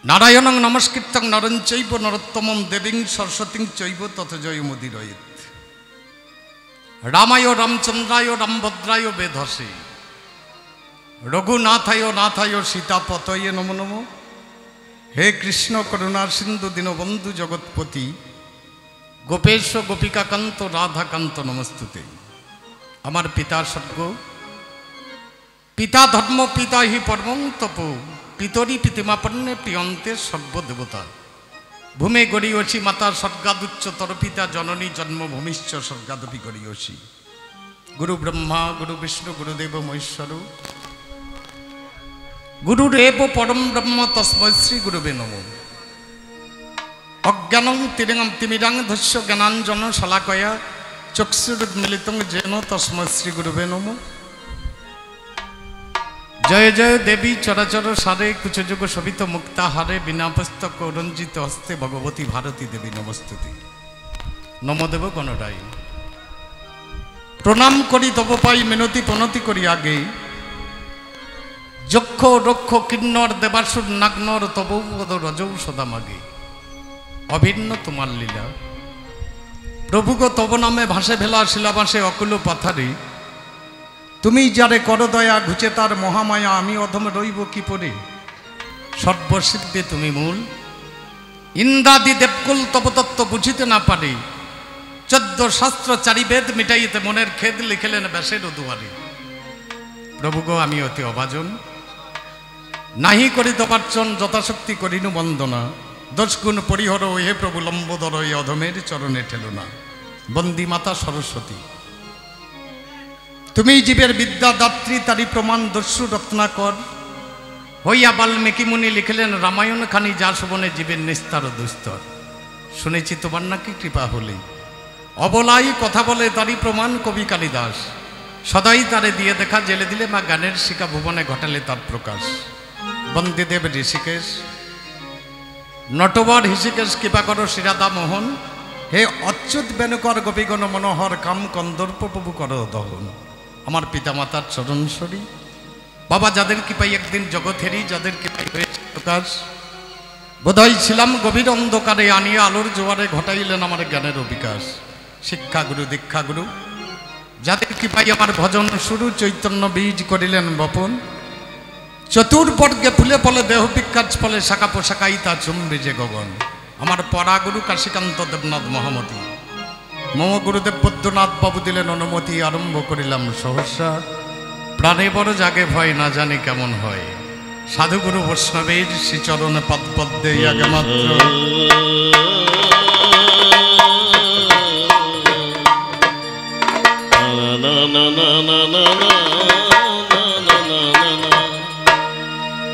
নারায়ণং নমস্কৃত্যং নরং চৈব নরোত্তমং দেবীং সরস্বতীং চৈব তত জয়মুদীরয়েৎ। রামায় রামচন্দ্রায় রামভদ্রায় বেধসে রঘুনাথায় নাথায় সীতাপতয়ে নমো নমো। হে কৃষ্ণ করুণা সিন্ধু দীনবন্ধু জগৎপতি গোপেশ গোপিকাকান্ত রাধাকান্ত নমস্তুতে। আমার পিতা স্বর্গ, পিতা ধর্ম, পিতা হি পরমং তপ, পিতরি পিতিমাপন্নে প্রিয়ন্তে সর্বদেবতা। ভূমে গড়িয়সি মাতা স্বর্গাদুচ্চতর, পিতা জননী জন্মভূমিশ্চ স্বর্গাদপি গড়িয়সি। গুরু ব্রহ্মা গুরু বিষ্ণু গুরুদেব মহেশ্বর, গুরুরেব পরম ব্রহ্ম তস্मै শ্রী গুরুবে নমঃ। অজ্ঞানং তিমিরাং ধস্য জ্ঞানাঞ্জন শলাকয়া চক্ষুরুন্মিলিতং যেন তস্मै শ্রী গুরুবে নমঃ। জয় জয় দেবী চরাচর সারে কুচযুগ শোভিত মুক্তা হারে, বিনা পুস্তক রঞ্জিত হস্তে ভগবতী ভারতী দেবী নমস্তুতি। নমদেব গণরাই প্রণাম করি তব পাই, মিনতি পনতি করি আগে। যক্ষ রক্ষ কিন্নর দেবাসুর নাগ্নর তব পদ রজৌ সদা মাগে। অভিন্ন তোমার লীলা প্রভুগ তব নামে ভাসে ভেলা শিলাবাসে অকুল পাথারে। তুমি যারে কর দয়া ঘুচে তার মহামায়া, আমি অধম রইব কি পরে। সর্বসিদ্ধে তুমি মূল, ইন্দ্রাদি দেবকুল তব তত্ত্ব বুঝিতে না পারে। 14 শাস্ত্র 4 বেদ মিটাইতে মনের খেদ লিখিলেন ব্যাসের দুয়ারে। প্রভু গো আমি অতি অভাজন, নাহি করি তপার্চন, যথাশক্তি করিনু বন্দনা। দোষগুণ পরিহর হে প্রভু লম্বোদর, এই অধমের চরণে ঠেলো না। বন্দী মাতা সরস্বতী তুমি জীবের বিদ্যাদাত্রী, তারই প্রমাণ দস্যু রত্নাকর। হইয়া বাল্মীকি মুনি লিখিলেন রামায়ণ খানি, যা শোভনে জীবের নিস্তার দুস্তর। শুনেছি তোমার নাকি কৃপা হলে অবলাই কথা বলে, তারই প্রমাণ কবি কালিদাস। সদাই তারে দিয়ে দেখা, জেলে দিলে মা গানের শিকা, ভুবনে ঘটালে তার প্রকাশ। বন্দিদেব ঋষিকেশ নটবর হৃষিকেশ, কৃপা করো শ্রীরাধা মোহন। হে অচ্যুত বেনুকর গোপীগণ মনোহর, কাম কন্দর্প প্রভু কর দহন। আমার পিতামাতার চরণস্বরী বাবা, যাদের কৃপাই একদিন জগৎ হেরি, যাদের কৃপাই হয়েছে প্রকাশ। বোধহয় ছিলাম গভীর অন্ধকারে, আনিয়ে আলোর জোয়ারে ঘটাইলেন আমার জ্ঞানের বিকাশ। শিক্ষাগুরু দীক্ষাগুরু যাদের কৃপাই আমার ভজন শুরু, চৈতন্য বীজ করিলেন বপন। চতুর্বর্গে ফুলে ফলে দেহ বিখ্যাত ফলে, শাখা পোশাকাই তা চুম্বে যে গগন। আমার পরাগুরু কাশীকান্ত দেবনাথ মহামতি, মম গুরুদেব বৈদ্যনাথ বাবু দিলেন অনুমতি। আরম্ভ করিলাম সহসা, প্রাণে বড় জাগে ভয়, না জানি কেমন হয়। সাধুগুরু বৈষ্ণবের শ্রীচরণে পদপদ্মে আগে মাত্র।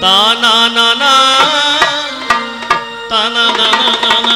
তা না না না তা না না না না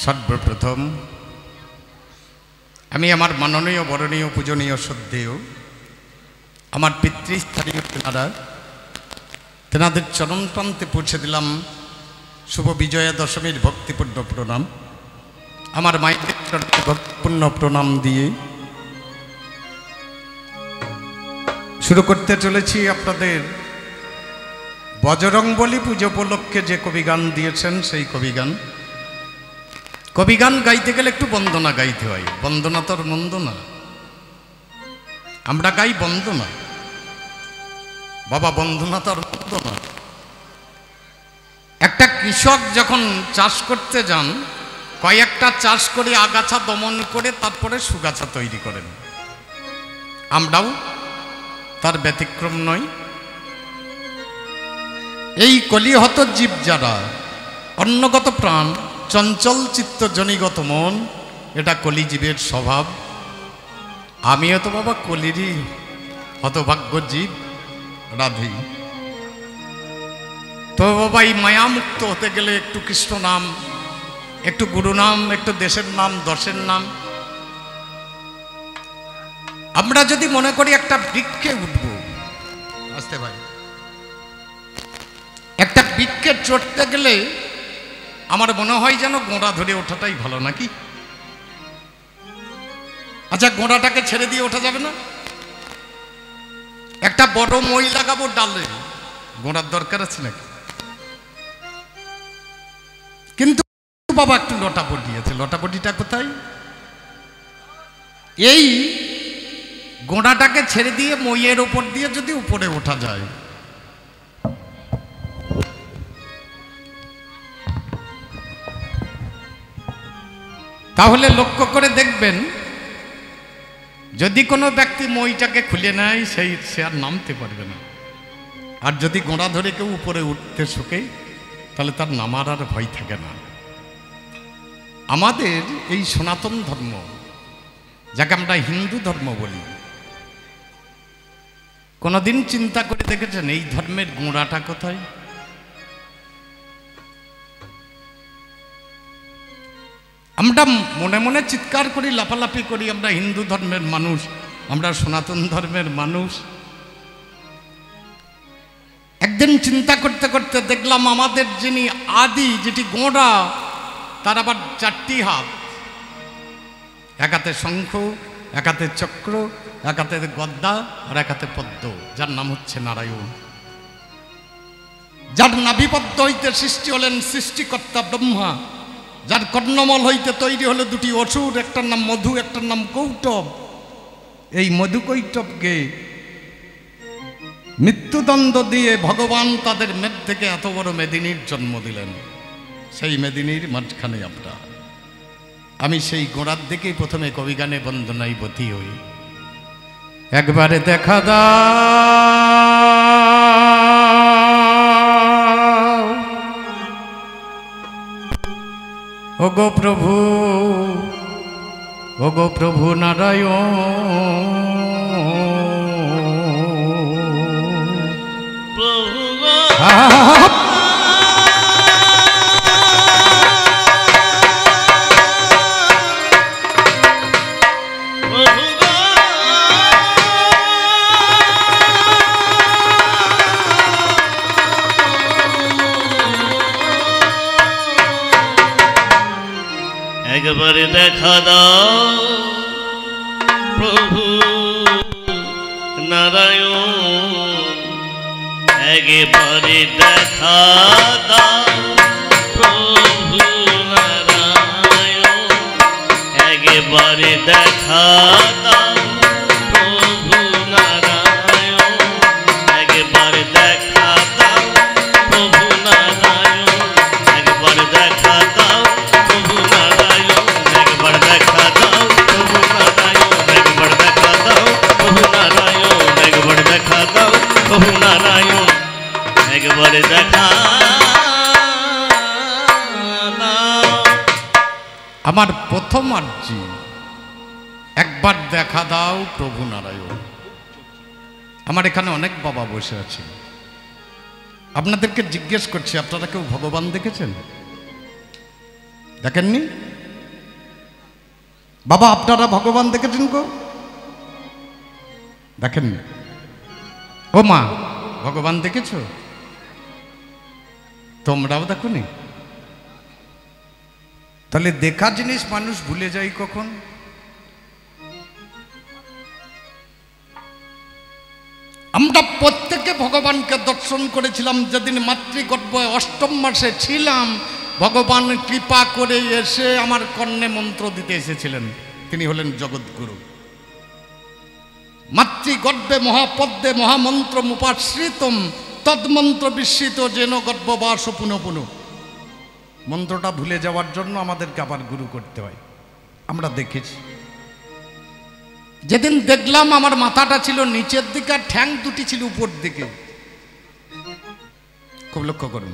সর্বপ্রথম আমি আমার মাননীয় বরণীয় পূজনীয় শ্রদ্ধেয় আমার পিতৃস্থানীয় তেনাদের চরণ প্রান্তে পৌঁছে দিলাম শুভ বিজয়া দশমীর ভক্তিপূর্ণ প্রণাম। আমার মায়েদের চরণে ভক্তিপূর্ণ প্রণাম দিয়ে শুরু করতে চলেছি আপনাদের বজরংবলী পুজো উপলক্ষে যে কবিগান দিয়েছেন সেই কবিগান। কবিগান গাইতে গেলে একটু বন্দনা গাইতে হয়। বন্দনা তোর মন্দ না, আমরা গাই বন্দনা। বাবা বন্দনা তোর মন্দ না। একটা কৃষক যখন চাষ করতে যান, কয়েকটা চাষ করে আগাছা দমন করে তারপরে সুগাছা তৈরি করেন। আমরাও তার ব্যতিক্রম নয়। এই কলিহত জীব যারা, অন্নগত প্রাণ, চঞ্চল চিত্ত জনিগত মন, এটা কলিজীবের স্বভাব। আমিও তো বাবা কলিরই হতভাগ্য জীব, রাধি। তো বাবা এই মায়ামুক্ত হতে গেলে একটু কৃষ্ণ নাম, একটু গুরু নাম, একটু দেশের নাম, দশের নাম। আমরা যদি মনে করি একটা বৃক্ষে উঠব, আসতে ভাই, একটা বৃক্ষে চড়তে গেলে আমার মনে হয় যেন গোড়া ধরে ওঠাটাই ভালো, নাকি? আচ্ছা, গোড়াটাকে ছেড়ে দিয়ে ওঠা যাবে না? একটা বড় মই লাগাবো ডালে, গোড়ার দরকার আছে নাকি? কিন্তু বাবা একটু লটাপটি আছে। লটাপটিটা কোথায়? এই গোড়াটাকে ছেড়ে দিয়ে মইয়ের ওপর দিয়ে যদি উপরে ওঠা যায়, তাহলে লক্ষ্য করে দেখবেন, যদি কোনো ব্যক্তি মইটাকে খুলে নেয় সে আর নামতে পারবে না। আর যদি গোড়া ধরে কেউ উপরে উঠতে শোকে, তাহলে তার নামার আর ভয় থাকে না। আমাদের এই সনাতন ধর্ম, যাকে আমরা হিন্দু ধর্ম বলি, কোনোদিন চিন্তা করে দেখেছেন এই ধর্মের গোড়াটা কোথায়? আমরা মনে মনে চিৎকার করি, লাফালাফি করি, আমরা হিন্দু ধর্মের মানুষ, আমরা সনাতন ধর্মের মানুষ। একদিন চিন্তা করতে করতে দেখলাম আমাদের যিনি আদি, যেটি গোড়া, তার আবার 4টি হাত, এক হাতে শঙ্খ, এক হাতে চক্র, এক হাতে গদ্দা, আর এক হাতে পদ্ম, যার নাম হচ্ছে নারায়ণ। যার নাভিপদ্ম হইতে সৃষ্টি হলেন সৃষ্টিকর্তা ব্রহ্মা, যার কর্ণমল হইতে তৈরি হলো 2টি অসুর, একটার নাম মধু, একটার নাম কৌটব। এই মধু কৈটবকে মৃত্যুদণ্ড দিয়ে ভগবান তাদের মেদ থেকে এত বড় মেদিনীর জন্ম দিলেন। সেই মেদিনীর মাঝখানে আমরা, আমি সেই গোড়ার দিকেই প্রথমে কবিগানে বন্দনায় বতী হই। একবারে দেখা দাও ওগো প্রভু, ওগো প্রভু নারায়ণ, প্রভু একবারে দেখা দাও প্রভু নারায়ণ, একবারে দেখা দাও প্রভু নারায়ণ, একবারে দেখা দাও প্রভু নারায়ণ, একবারে দেখা দাও প্রভু নারায়ণ, একবারে দেখা দাও প্রভু নারায়ণ, একবার দেখা দাও প্রভু নারায়ণ, একবার দেখা দাও প্রভু নারায়ণ, একবার দেখা দাও প্রভু নারায়ণ, একবারে দেখা দাও। আমার প্রথম আর্জি, একবার দেখা দাও প্রভু নারায়ণ। আমার এখানে অনেক বাবা বসে আছে, আপনাদেরকে জিজ্ঞেস করছি, আপনারা কেউ ভগবান দেখেছেন? দেখেননি? বাবা আপনারা ভগবান দেখেছেন গো? দেখেননি? ও মা, ভগবান দেখেছ? তোমরাও দেখোনি? তাহলে দেখা জিনিস মানুষ ভুলে যায় কখন? আমরা প্রত্যেকে ভগবানকে দর্শন করেছিলাম যেদিন মাতৃগর্ভে 8ম মাসে ছিলাম। ভগবান কৃপা করে এসে আমার কর্ণে মন্ত্র দিতে এসেছিলেন। তিনি হলেন জগৎগুরু। মাতৃগর্ভে মহাপদ্মে মহামন্ত্র মুপাশ্রিতম তদ্মন্ত্র বিস্মিত যেন গর্ভবাস পুনঃ পুনঃ। মন্ত্রটা ভুলে যাওয়ার জন্য আমাদেরকে আবার গুরু করতে হয়। আমরা দেখেছি, যেদিন দেখলাম আমার মাথাটা ছিল নিচের দিকে আর ঠ্যাং দুটি ছিল উপর দিকে, খুব লক্ষ্য করুন,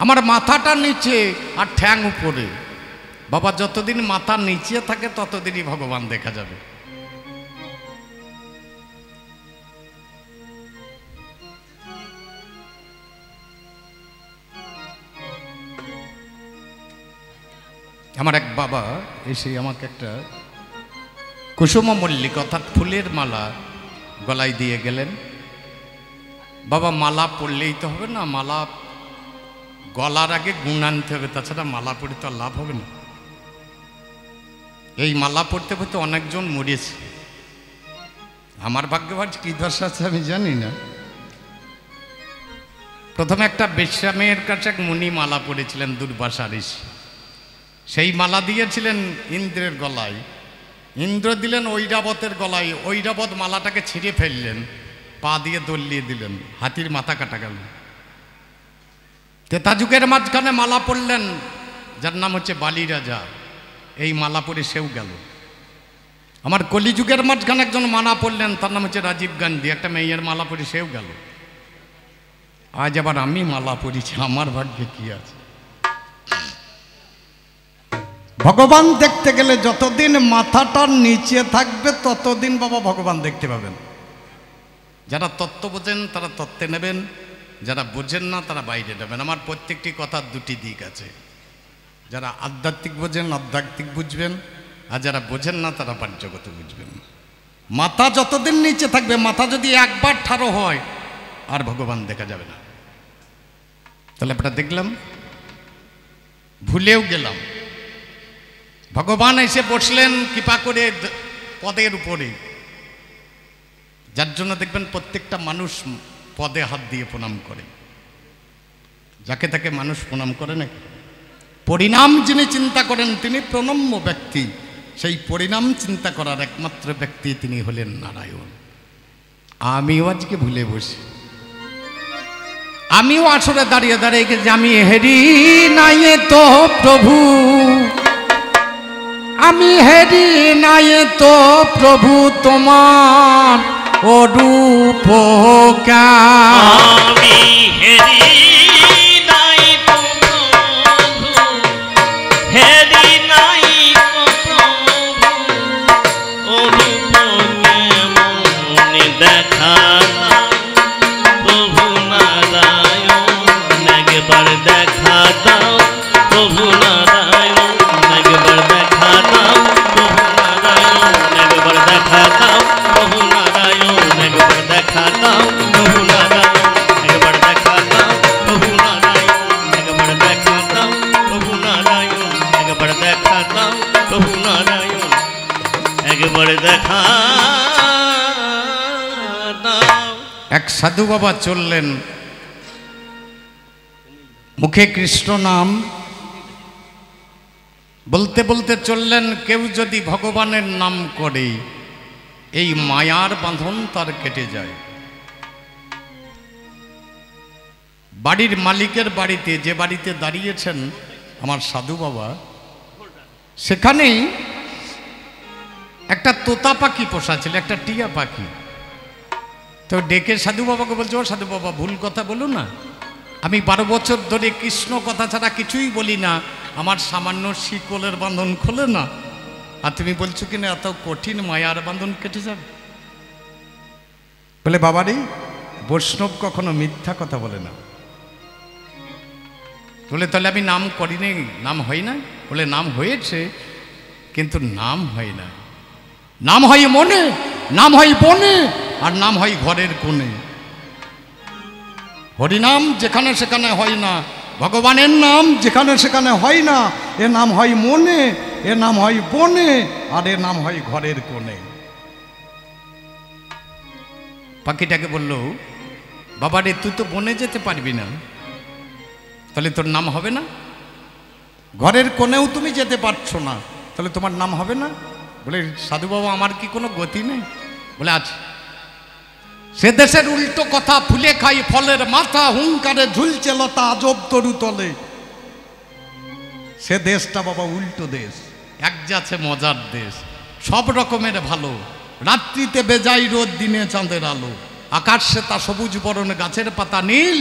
আমার মাথাটা নিচে আর ঠ্যাং উপরে। বাবা, যতদিন মাথা নিচে থাকে ততদিনই ভগবান দেখা যাবে। আমার এক বাবা এসে আমাকে একটা কুসুম মল্লিক অর্থাৎ ফুলের মালা গলায় দিয়ে গেলেন। বাবা, মালা পরলেই তো হবে না, মালা গলার আগে গুণ আনতে হবে, তাছাড়া মালা পরে তো লাভ হবে না। এই মালা পড়তে পড়তে অনেকজন মরেছে। আমার ভাগ্যবান কি দশা আছে আমি জানি না। প্রথমে একটা বেশ্যা মেয়ের কাছে এক মুনি মালা পড়েছিলেন, দুর্বাসা ঋষি। সেই মালা দিয়েছিলেন ইন্দ্রের গলায়, ইন্দ্র দিলেন ঐরাবতের গলায়। ঐরাবত মালাটাকে ছিঁড়ে ফেললেন, পা দিয়ে দলিয়ে দিলেন, হাতির মাথা কাটা গেল। তেতা যুগের মাঝখানে মালা পড়লেন যার নাম হচ্ছে বালি রাজা, এই মালা পরে সেও গেল। আমার কলিযুগের মাঝখানে একজন মালা পড়লেন, তার নাম হচ্ছে রাজীব গান্ধী, একটা মেয়ের মালা পরে সেও গেল। আজ আবার আমি মালা পড়েছি, আমার ভাগ্যে কি আছে? ভগবান দেখতে গেলে যতদিন মাথাটার নিচে থাকবে ততদিন বাবা ভগবান দেখতে পাবেন। যারা তত্ত্ব বোঝেন তারা তত্ত্বে নেবেন, যারা বোঝেন না তারা বাইরে নেবেন। আমার প্রত্যেকটি কথার দুটি দিক আছে। যারা আধ্যাত্মিক বোঝেন আধ্যাত্মিক বুঝবেন, আর যারা বোঝেন না তারা বাহ্যগত বুঝবেন। মাথা যতদিন নিচে থাকবে, মাথা যদি একবার ঠাড়ো হয় আর ভগবান দেখা যাবে না। তাহলে আমরা দেখলাম, ভুলেও গেলাম, ভগবান এসে বসলেন কৃপা করে পদের উপরে, যার জন্য দেখবেন প্রত্যেকটা মানুষ পদে হাত দিয়ে প্রণাম করে। যাকে তাকে মানুষ প্রণাম করে না, পরিণাম যিনি চিন্তা করেন তিনি প্রণম্য ব্যক্তি। সেই পরিণাম চিন্তা করার একমাত্র ব্যক্তি তিনি হলেন নারায়ণ। আমিও আজকে ভুলে বসি, আমিও আসরে দাঁড়িয়ে দাঁড়িয়ে যে আমি হেরি নাই তো প্রভু, আমি হেরি নাই তো প্রভু তোমার অরূপ আমি হেরি নাই তো প্রভু, হেরি নাই তো প্রভু, অরূপ কেমন দেখা প্রভু নারায়ণ, একবার দেখা দাও প্রভু নারায়ণ, একবার দেখা দাও প্রভু নারায়ণ, একবার দেখা দাও প্রভু নারায়ণ, একবার দেখা দাও প্রভু নারায়ণ, একবার দেখা দাও প্রভু নারায়ণ, একবার দেখা দাও প্রভু নারায়ণ, একবার দেখা দাও প্রভু নারায়ণ, একবার দেখা দাও। এক সাধু বাবা চললেন, মুখে কৃষ্ণ নাম বলতে বলতে চললেন। কেউ যদি ভগবানের নাম করে এই মায়ার বাঁধন তার কেটে যায়। বাড়ির মালিকের বাড়িতে, যে বাড়িতে দাঁড়িয়েছেন আমার সাধু বাবা, সেখানেই একটা তোতা পাখি পোষা ছিল, একটা টিয়া পাখি। তো ডেকে সাধু বাবাকে বলছে, ও সাধু বাবা, ভুল কথা বলো না, আমি 12 বছর ধরে কৃষ্ণ কথা ছাড়া কিছুই বলি না, আমার সামান্য শিকলের বাঁধন খোলে না, আর তুমি বলছো কিনা এত কঠিন মায়ার বাঁধন কেটে যাবে? বলে, বাবারে, বৈষ্ণব কখনো মিথ্যা কথা বলে না। বলে, তাহলে আমি নাম করিনি, নাম হয় না? বলে, নাম হয়েছে, কিন্তু নাম হয় না। নাম হয় মনে, নাম হয় বনে, আর নাম হয় ঘরের কোণে। হরিনাম যেখানে সেখানে হয় না, ভগবানের নাম যেখানে সেখানে হয় না। এ নাম হয় মনে, এ নাম হয় বনে, আর এ নাম হয় ঘরের কোণে। পাখিটাকে বলল, বাবা রে, তুই তো বনে যেতে পারবি না, তাহলে তোর নাম হবে না? ঘরের কোণেও তুমি যেতে পারছো না, তাহলে তোমার নাম হবে না? বলে সাধু বাবা আমার কি কোনো গতি নেই? বলে আছে। সে দেশের উল্টো কথা, ফুলে খাই ফলের মাথা, হুঙ্কারে ঝুলছে লতা আজব তরু তলে। সে দেশটা বাবা উল্টো দেশ, এক যাচ্ছে মজার দেশ, সব রকমের ভালো। রাত্রিতে বেজাই রোদ, দিনে চাঁদের আলো, আকাশে তা সবুজ বরণ, গাছের পাতা নীল,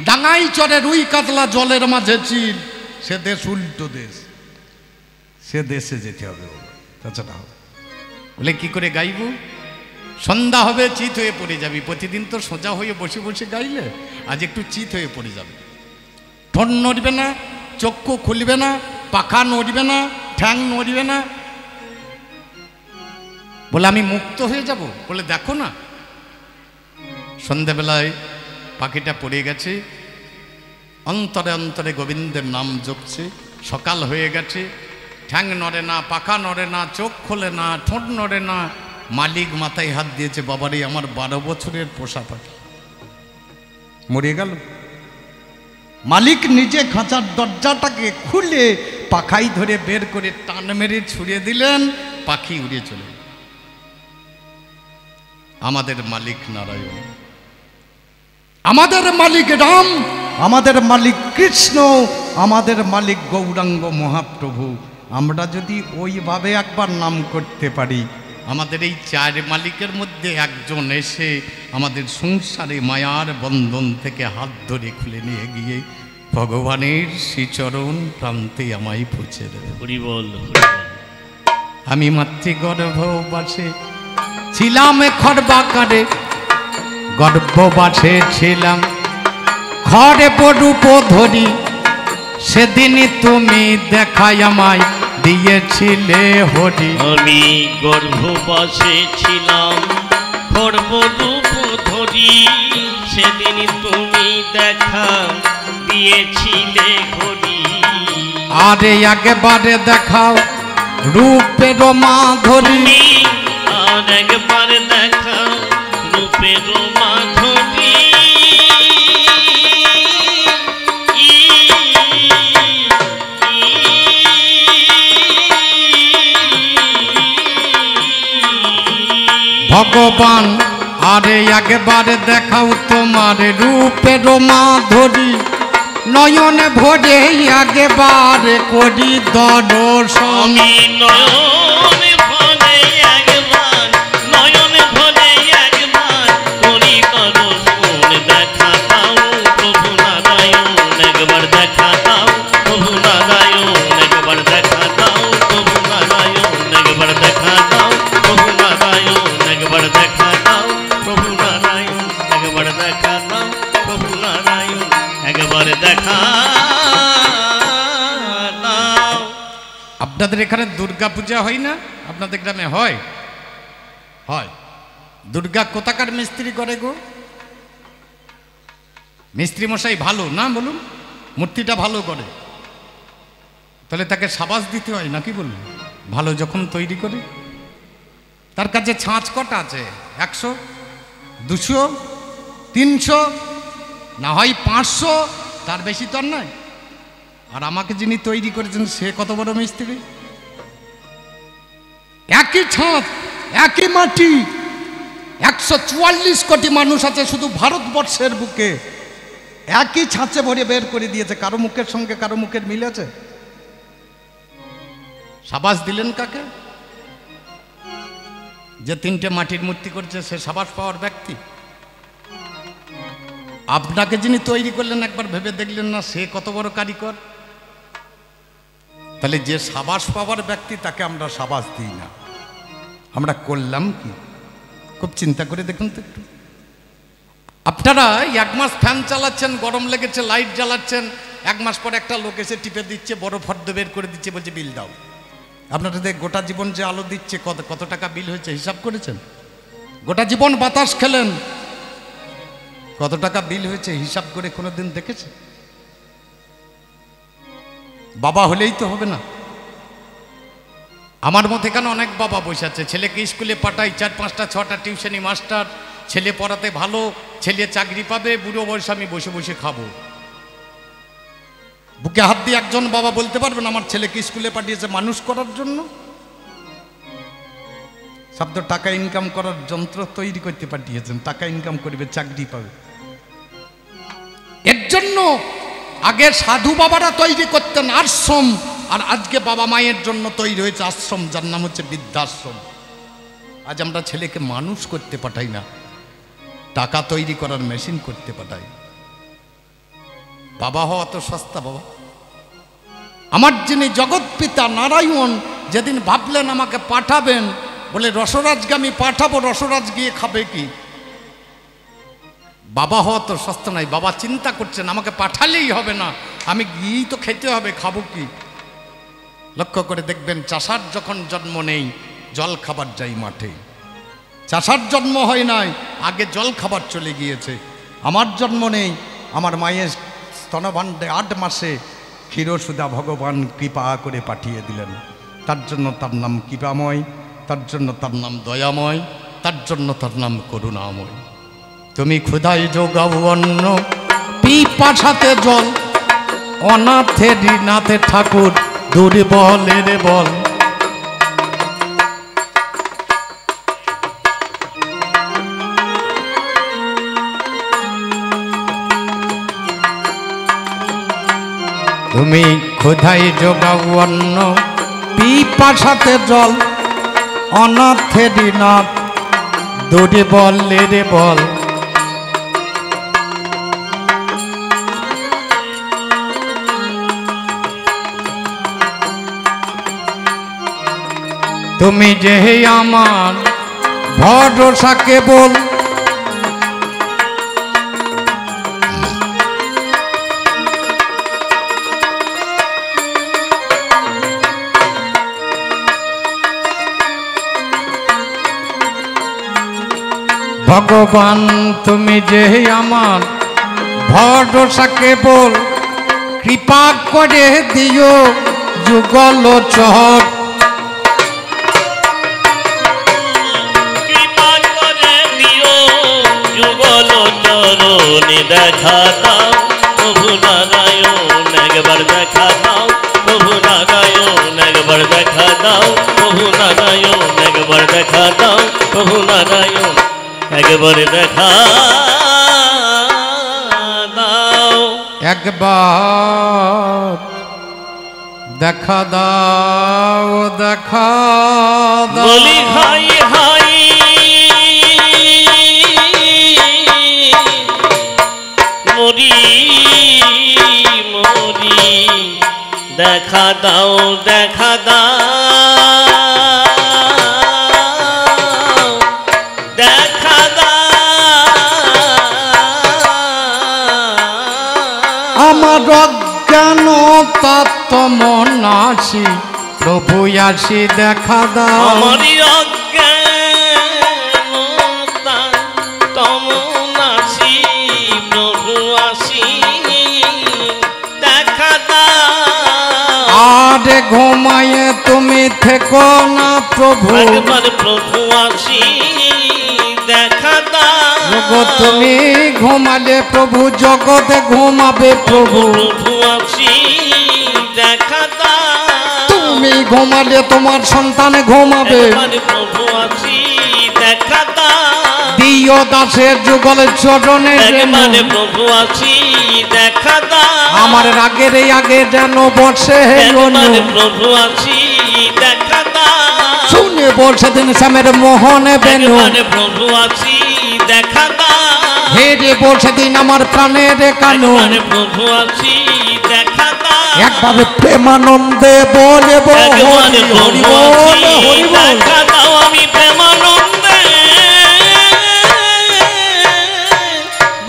ডাঙাই চরে রুই কাতলা, জলের মাঝে চিল। সে দেশ উল্টো দেশ, সে দেশে যেতে হবে তাছাড়া হবে। বলে কি করে গাইব? সন্ধ্যা হবে চিত হয়ে পড়ে যাবি। প্রতিদিন তো সোজা হয়ে বসে বসে গাইলে আজ একটু চিত হয়ে পড়ে যাবে। ঠোঁট নড়বে না, চক্ষু খুলবে না, পাখা নড়বে না, ঠ্যাং নড়বে না। বলে আমি মুক্ত হয়ে যাব? বলে দেখো না, সন্ধ্যাবেলায় পাখিটা পড়ে গেছে, অন্তরে অন্তরে গোবিন্দের নাম জপছে। সকাল হয়ে গেছে, ঠ্যাং নড়ে না, পাখা নড়ে না, চোখ খোলে না, ঠোঁট নড়ে না। মালিক মাথায় হাত দিয়েছে, বাবারে আমার 12 বছরের পোষা পাখি মরে গেল। মালিক নিজে খাঁচার দরজাটাকে খুলে পাখাই ধরে বের করে টান মেরে ছুড়ে দিলেন, পাখি উড়ে চলে। আমাদের মালিক নারায়ণ, আমাদের মালিক রাম, আমাদের মালিক কৃষ্ণ, আমাদের মালিক গৌরাঙ্গ মহাপ্রভু। আমরা যদি ওইভাবে একবার নাম করতে পারি, আমাদের এই 4 মালিকের মধ্যে একজন এসে আমাদের সংসারে মায়ার বন্ধন থেকে হাত ধরে খুলে নিয়ে গিয়ে ভগবানের শ্রীচরণ প্রান্তে আমায় পৌঁছে দেবে। হরি বল। আমি মাতৃগর্ভবাসে ছিলাম, খড়বাকারে গর্ভবাসে ছিলাম, খড়ে রূপ ধরি, সেদিনই তুমি দেখাই আমায় দিয়েছিলে হরি। আমি গর্ভবাসে ছিলাম, খড়রূপ ধরি, সেদিন তুমি দেখা দিয়েছিলে হরি। আরে একবারে দেখাও রূপের মাধুরী, আর একবার দেখা রূপের মাধুরী। ভগবান আরে একবারে দেখাও তোমার রূপের মাধুরী, নয়নে ভরে একবারে করি দর্শন। আমি নয়নে ভরে একবার, নয়নে ভরে একবার করি দর্শন। দেখা দাও প্রভু নারায়ণ, একবার দেখা দাও প্রভু নারায়ণ, একবার দেখা দাও প্রভু নারায়ণ, একবার দেখা দাও প্রভু নারায়ণ, একবার দেখা দাও প্রভু নারায়ণ, একবার দেখা দাও প্রভু নারায়ণ, একবার দেখা দাও। আপনাদের এখানে দুর্গা পূজা হয় না? আপনাদের গ্রামে হয়? হয়। দুর্গা কোথাকার মিস্ত্রি করে গো? মিস্ত্রি মশাই ভালো না? বলুন, মূর্তিটা ভালো করে, তাহলে তাকে সাবাস দিতে হয় নাকি? বলুন, ভালো যখন তৈরি করে। তার কাছে ছাঁচ কটা আছে? 100, 200, 300, না হয় 500, তার বেশি তো আর নয়। আর আমাকে যিনি তৈরি করেছেন সে কত বড় মিস্ত্রি! একই ছাঁচ, একই মাটি, 144 কোটি মানুষ আছে শুধু ভারতবর্ষের বুকে, একই ছাঁচে ভরে বের করে দিয়েছে। কারো মুখের সঙ্গে কারো মুখের মিল আছে? সাবাস দিলেন কাকে? যে 3টে মাটির মূর্তি করছে সে সাবাস পাওয়ার ব্যক্তি। আপনাকে যিনি তৈরি করলেন একবার ভেবে দেখলেন না সে কত বড় কারিগর? তাহলে যে সাবাস পাওয়ার ব্যক্তি তাকে আমরা সাবাস দিই না। আমরা করলাম কি? খুব চিন্তা করে দেখুন তো একটু। আপনারা 1 মাস ফ্যান চালাচ্ছেন, গরম লেগেছে, লাইট জ্বালাচ্ছেন, 1 মাস পর একটা লোক এসে টিপে দিচ্ছে, বড় ফর্দ বের করে দিচ্ছে, বলছে বিল দাও। আপনাদের গোটা জীবন যে আলো দিচ্ছে কত টাকা বিল হয়েছে হিসাব করেছেন? গোটা জীবন বাতাস খেলেন, কত টাকা বিল হয়েছে হিসাব করে কোনোদিন দেখেছে? বাবা হলেই তো হবে না। আমার মতো এখানে অনেক বাবা বসে আছে, ছেলেকে স্কুলে পাঠাই, 4, 5টা 6টা টিউশনি মাস্টার, ছেলে পড়াতে ভালো, ছেলে চাকরি পাবে, বুড়ো বয়সে আমি বসে বসে খাবো। বুকে হাত দিয়ে একজন বাবা বলতে পারবেন আমার ছেলেকে স্কুলে পাঠিয়েছে মানুষ করার জন্য? শব্দ টাকা ইনকাম করার যন্ত্র তৈরি করতে পাঠিয়েছেন, টাকা ইনকাম করবে, চাকরি পাবে। এর জন্য আগে সাধু বাবারা তৈরি করতেন আশ্রম, আর আজকে বাবা মায়ের জন্য তৈরি হয়েছে আশ্রম, যার নাম হচ্ছে বৃদ্ধাশ্রম। আজ আমরা ছেলেকে মানুষ করতে পাঠাই না, টাকা তৈরি করার মেশিন করতে পাঠাই। বাবা হওয়া তো সস্তা বাবা। আমার যিনি জগৎ পিতা নারায়ণ যেদিন ভাবলেন আমাকে পাঠাবেন, বলে রসরাজকে আমি পাঠাবো, রসরাজ গিয়ে খাবে কি? বাবা হওয়া তো সস্তা নাই। বাবা চিন্তা করছেন আমাকে পাঠালেই হবে না, আমি গিয়েই তো খেতে হবে, খাবো কি? লক্ষ্য করে দেখবেন চাষার যখন জন্ম নেই জল খাবার যাই মাঠে। চাষার জন্ম হয় নাই, আগে জল খাবার চলে গিয়েছে। আমার জন্ম নেই, আমার মায়ের স্তনভাণ্ডে 8 মাসে ক্ষীরসুধা ভগবান কৃপা করে পাঠিয়ে দিলেন। তার জন্য তার নাম কৃপাময়, তার জন্য তার নাম দয়াময়, তার জন্য তার নাম করুণাময়। তুমি ক্ষুধায় যোগাও অন্ন, পিপাসাতে জল, অনাথে ঋণাথে ঠাকুর দুর্বলের বল। তুমি ক্ষুধায় যোগাও অন্ন, পিপাসাতে জল, অনাথে ঋণাথ দুর্বলের বল। তুমি যে আমার ভরসা কেবল, ভগবান তুমি যে আমার ভরসা কেবল, কৃপা করে দিও যুগল চর। দেখা দাও প্রভু নারায়ণ, একবার দেখা দাও প্রভু নারায়ণ, একবার দেখা দাও প্রভু নারায়ণ, একবার দেখা দাও প্রভু নারায়ণ, একবার দেখা দাও। একবার দেখা দাও, দেখা দাও। বলি হাই হাই মরি মরি, দেখা দাও দেখা দাও দেখা দাও। আমার অজ্ঞানতা তমনাসি প্রভু আসি দেখা দাও। আমারই অজ্ঞানতা তমনাসি প্রভু আসি দেখা দাও। আরে ঘুমায়ে তুমি থেকো না প্রভু, একবার প্রভু আসি দেখা দাও। জগৎ তুমি ঘুমালে প্রভু জগতে ঘুমাবে প্রভু। প্রভু আসি দেখা দাও। তুমি ঘুমালে তোমার সন্তান ঘুমাবে। একবার প্রভু আসি দেখা দাও। দিও দাসের যুগল চরণে একবার প্রভু আসি দেখা দাও। আমার রাগের এই আগে যেন বসে একবার প্রভু আসি দেখা দাও। শুনে বসে দিন শ্যামের মোহনে বেনু। একবার প্রভু আসি দেখা দাও। হে রে বসে দিন আমার প্রাণের কানু। একবার প্রভু আসি দেখা দাও। একবার প্রেমানন্দে বলে একবার প্রভু আসি হরি বল। দেখা দাও। আমি প্রেমানন্দে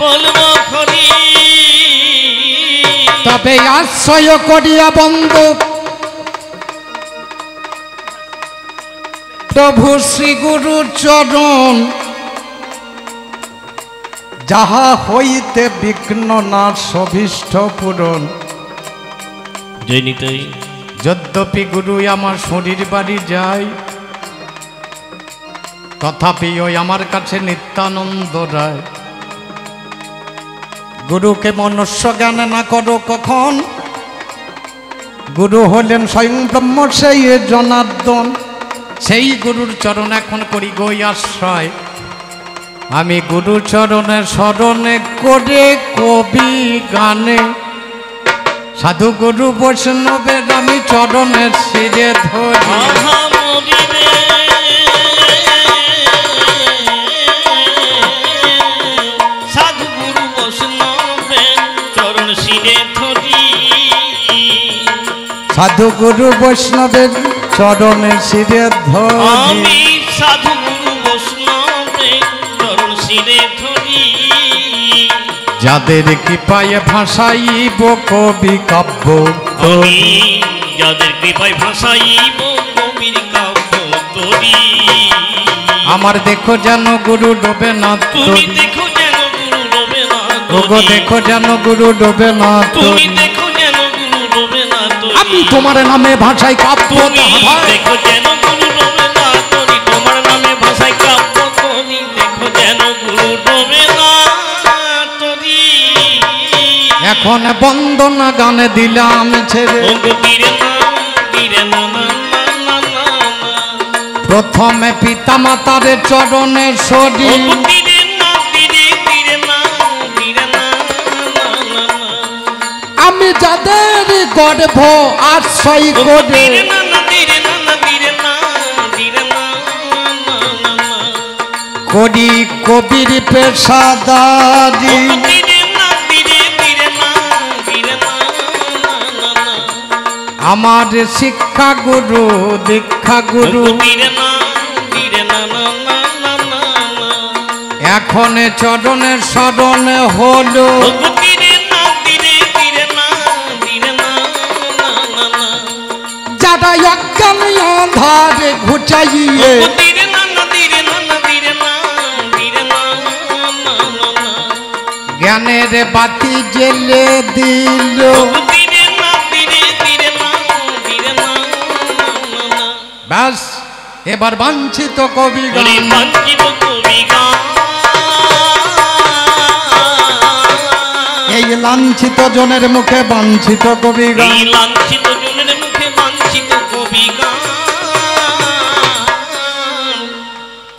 বলবো হরি। তবে আশ্রয় করিয়া বন্ধু প্রভু শ্রী গুরু চরণ, যাহা হইতে বিঘ্ন না সভিষ্ঠ পূরণ। জয়নিতাই যদ্যপি গুরু আমার শরীর বাড়ি যায়, তথাপি ওই আমার কাছে নিত্যানন্দ রায়। গুরুকে মনুষ্য জ্ঞান না করো কখন, গুরু হলেন স্বয়ং ব্রহ্ম সেই জনার্দন, সেই গুরুর চরণ এখন করি গই আশ্রয়। আমি গুরু চরণে স্মরণে করে কবি গানে, সাধু গুরু বৈষ্ণবের আমি চরণের শিরে ধরি। সাধু গুরু বৈষ্ণবের চরণ শিরে ধরি, সাধু গুরু বৈষ্ণবের চরণের শিরে ধরি। আমি সাধু গুরু বৈষ্ণবের চরণ শিরে ধরি। যাদের কৃপায় ভাষাইব কবি কাব্য, আমি যাদের কৃপায় ভাষাইব কবির কাব্য তরি। আমার দেখো যেন গুরু ডোবে না তুমি দেখো যেন গুরু ডোবে না গো, দেখো যেন গুরু ডোবে না তুমি দেখো যেন গুরু ডোবে না আমি তোমার নামে ভাষায় কাব্য। তুমি দেখো যেন গুরু ডোবে না তরি, তোমার নামে ভাষায় কাব্য তরি। দেখো যেন গুরু ডোবে না তরি। এখন বন্দনা গানে দিলাম ছেড়ে, ও গো বীরে না বীরে না না না না না। প্রথমে পিতা মাতার চরণে সরি। ও গো বীরে না বীরে বীরে না বীরে না না না না। আমি যাদের গর্ভ আশ্রয় ও গো করে, বীরে না না বীরে না না বীরে না বীরে না না না না। করি কবির পেশাদারি। ও গো বীরে না বীরে বীরে না বীরে না না না না। আমার শিক্ষা গুরু দীক্ষা গুরু, ও গো বীরে না বীরে না না না না না না। এখন চরণের স্মরণে হলো। ও গো বীরে না বীরে বীরে না বীরে না না না না। যারা অজ্ঞান আধারে ঘুচাইয়ে, ও গো বীরে না না বীরে না না বীরে না বীরে না না না না। জ্ঞানের বাতি জেলে দিল। ও গো বীরে না বীরে বীরে না বীরে না না না না। ব্যাস এবার বাঞ্ছিত কবি ওরে গান। বাঞ্ছিত কবি গান। এই লাঞ্ছিত জনের মুখে বাঞ্ছিত কবি গান। এই লাঞ্ছিত জনের মুখে বাঞ্ছিত কবি গান।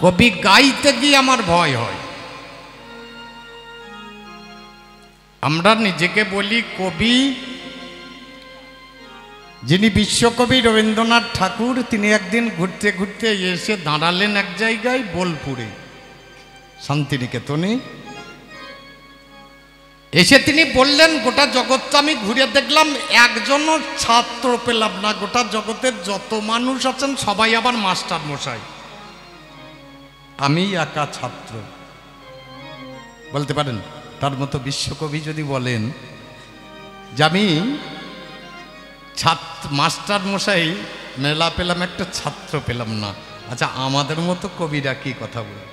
কবি গাইতে গিয়ে আমার ভয় হয়। আমরা নিজেকে বলি কবি, যিনি বিশ্বকবি রবীন্দ্রনাথ ঠাকুর, তিনি একদিন ঘুরতে ঘুরতে এসে দাঁড়ালেন এক জায়গায় বোলপুরে শান্তিনিকেতনে। এসে তিনি বললেন, গোটা জগৎটা আমি ঘুরে দেখলাম, একজনও ছাত্র পেলাম না। গোটা জগতের যত মানুষ আছেন সবাই আবার মাস্টার মশাই, আমি একা ছাত্র। বলতে পারেন তার মতো বিশ্বকবি যদি বলেন যে আমি মাস্টার মশাই মেলা পেলাম, একটা ছাত্র পেলাম না। আচ্ছা, আমাদের মতো কবিরা কি কথা বলে?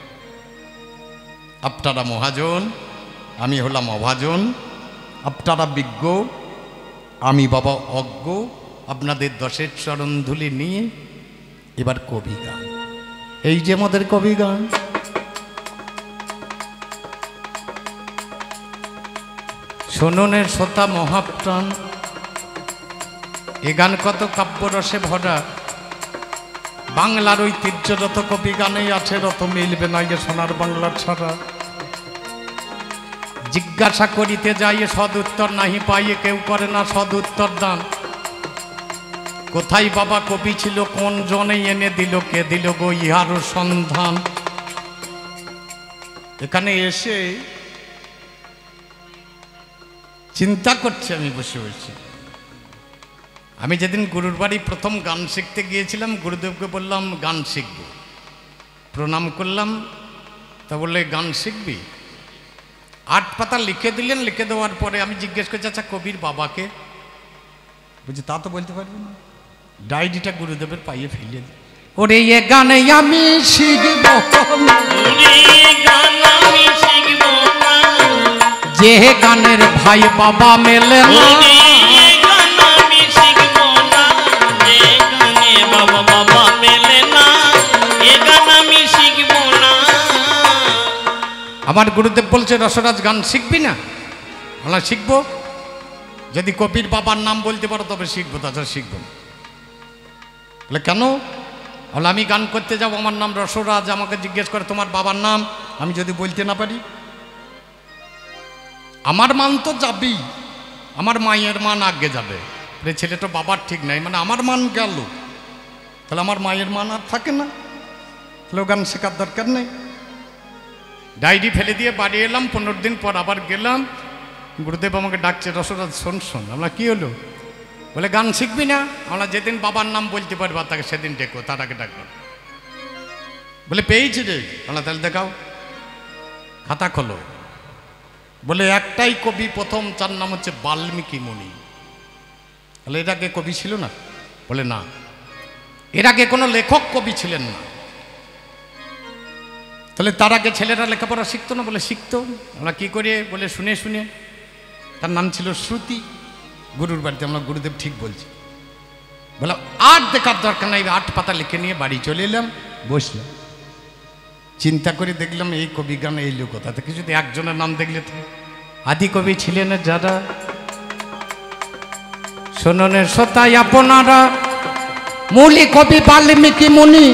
আপনারা মহাজন, আমি হলাম অভাজন। আপনারা বিজ্ঞ, আমি বাবা অজ্ঞ। আপনাদের দশের চরণ ধুলি নিয়ে এবার কবি গান। এই যে আমাদের কবি গান। শোননের শ্রোতা মহাপ্রাণ, এ গান কত কাব্যরসে ভরা। বাংলার ঐতিহ্যরত কবি গানেই আছে, রত মিলবে না যে সোনার বাংলা ছাড়া। জিজ্ঞাসা করিতে যাইয়ে সদ উত্তর নাহি পাইয়ে, কেউ করে না সদ উত্তর দান। কোথায় বাবা কবি ছিল, কোন জনে এনে দিল, কে দিল গো ইহারও সন্ধান। এখানে এসে চিন্তা করছি আমি বসে বসে। আমি যেদিন গুরুর বাড়ি প্রথম গান শিখতে গিয়েছিলাম, গুরুদেবকে বললাম গান শিখব। প্রণাম করলাম, তা বললে গান শিখবি? 8 পাতা লিখে দিলেন। লিখে দেওয়ার পরে আমি জিজ্ঞেস করছি, আচ্ছা কবির বাবাকে? বুঝছি তা তো বলতে পারবে না। ডায়েরিটা গুরুদেবের পাইয়ে ফেলে দিই। ওরে এ গানে আমি শিখব, যে গানের ভাই বাবা মেলে না। আমার গুরুদেব বলছে, রসরাজ গান শিখবি না? আমরা শিখবো। যদি কবির বাবার নাম বলতে পারো তবে শিখবো, তাছাড়া শিখবো না। বলে কেন? বলে আমি গান করতে যাবো, আমার নাম রসরাজ, আমাকে জিজ্ঞেস করে তোমার বাবার নাম, আমি যদি বলতে না পারি, আমার মান তো যাবেই, আমার মায়ের মান আগে যাবে। ছেলেটা বাবার ঠিক নাই, মানে আমার মান গেল, তাহলে আমার মায়ের মান আর থাকে না, তাহলে গান শেখার দরকার নেই। ডায়েরি ফেলে দিয়ে বাড়ি এলাম, 15 দিন পর আবার গেলাম, গুরুদেব আমাকে ডাকছে, রসরাজ শোন শোন। আমরা কি হলো? বলে গান শিখবি না? আমরা যেদিন বাবার নাম বলতে পারবা তাকে সেদিন ডেকো, তার আগে ডাকবো। বলে পেয়েছি রে। আমরা তাহলে দেখাও, খাতা খোলো। বলে একটাই কবি প্রথম, তার নাম হচ্ছে বাল্মীকি মুনি। তাহলে এর আগে কবি ছিল না? বলে না, এর আগে কোনো লেখক কবি ছিলেন না। তাহলে তার আগে ছেলেরা লেখাপড়া শিখতো না? বলে শিখতো। আমরা কি করি? বলে শুনে শুনে। তার নাম ছিল শ্রুতি। গুরুর বাড়িতে, আমরা গুরুদেব ঠিক বলছি। বলে আর দেখার দরকার নাই, 8 পাতা লিখে নিয়ে বাড়ি চলে এলাম, বসলাম, চিন্তা করে দেখলাম এই কবি গান এই লোক কোথা থেকে, যদি একজনের নাম দেখলে তো আদি কবি ছিলেন যারা, শোননের শ্রোতায় আপনারা, মূলী কবি বাল্মীকি মুনি,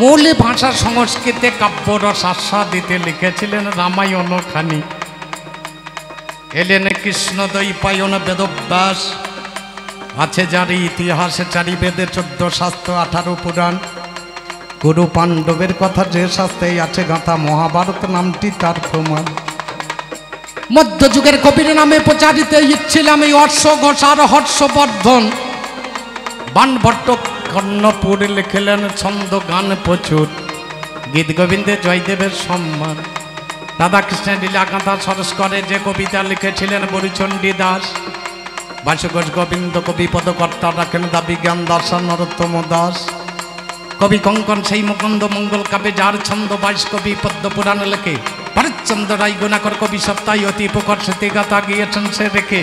মূলী ভাষা সংস্কৃতে কাব্যরস আস্বাদিতে লিখেছিলেন রামায়ণ খানি। এলেন কৃষ্ণদ্বৈপায়ন বেদব্যাস, আছে যার ইতিহাসে 4 বেদে 14 শাস্ত্র 18 পুরাণ, গুরু পাণ্ডবের কথা যে শাস্ত্রেই আছে গাঁথা, মহাভারত নামটি তার প্রমাণ। মধ্যযুগের কবির নামে প্রচারিত ইচ্ছিলাম এই হর্ষঘোষার হর্ষবর্ধন, বাণভট্ট কর্ণপুরে লিখলেন ছন্দ গান প্রচুর, গীত গোবিন্দে জয়দেবের সম্মান। রাধাকৃষ্ণের লীলা গাঁথা সরস করে যে কবিতা লিখেছিলেন বরিচণ্ডী দাস, বাসুঘোষ গোবিন্দ কবি পদকর্তা রাখেন দাবি জ্ঞান দর্শন নরোত্তম দাস। কবি কঙ্কন সেই মুকুন্দ মঙ্গল কাব্যে যার ছন্দ 22 কবি পদ্ম পুরাণ লেখে, ভরতচন্দ্র রায় গুণাকর কবি সপ্তাহে অতি প্রকট স্মৃতি গাথা গিয়েছেন সে রেখে।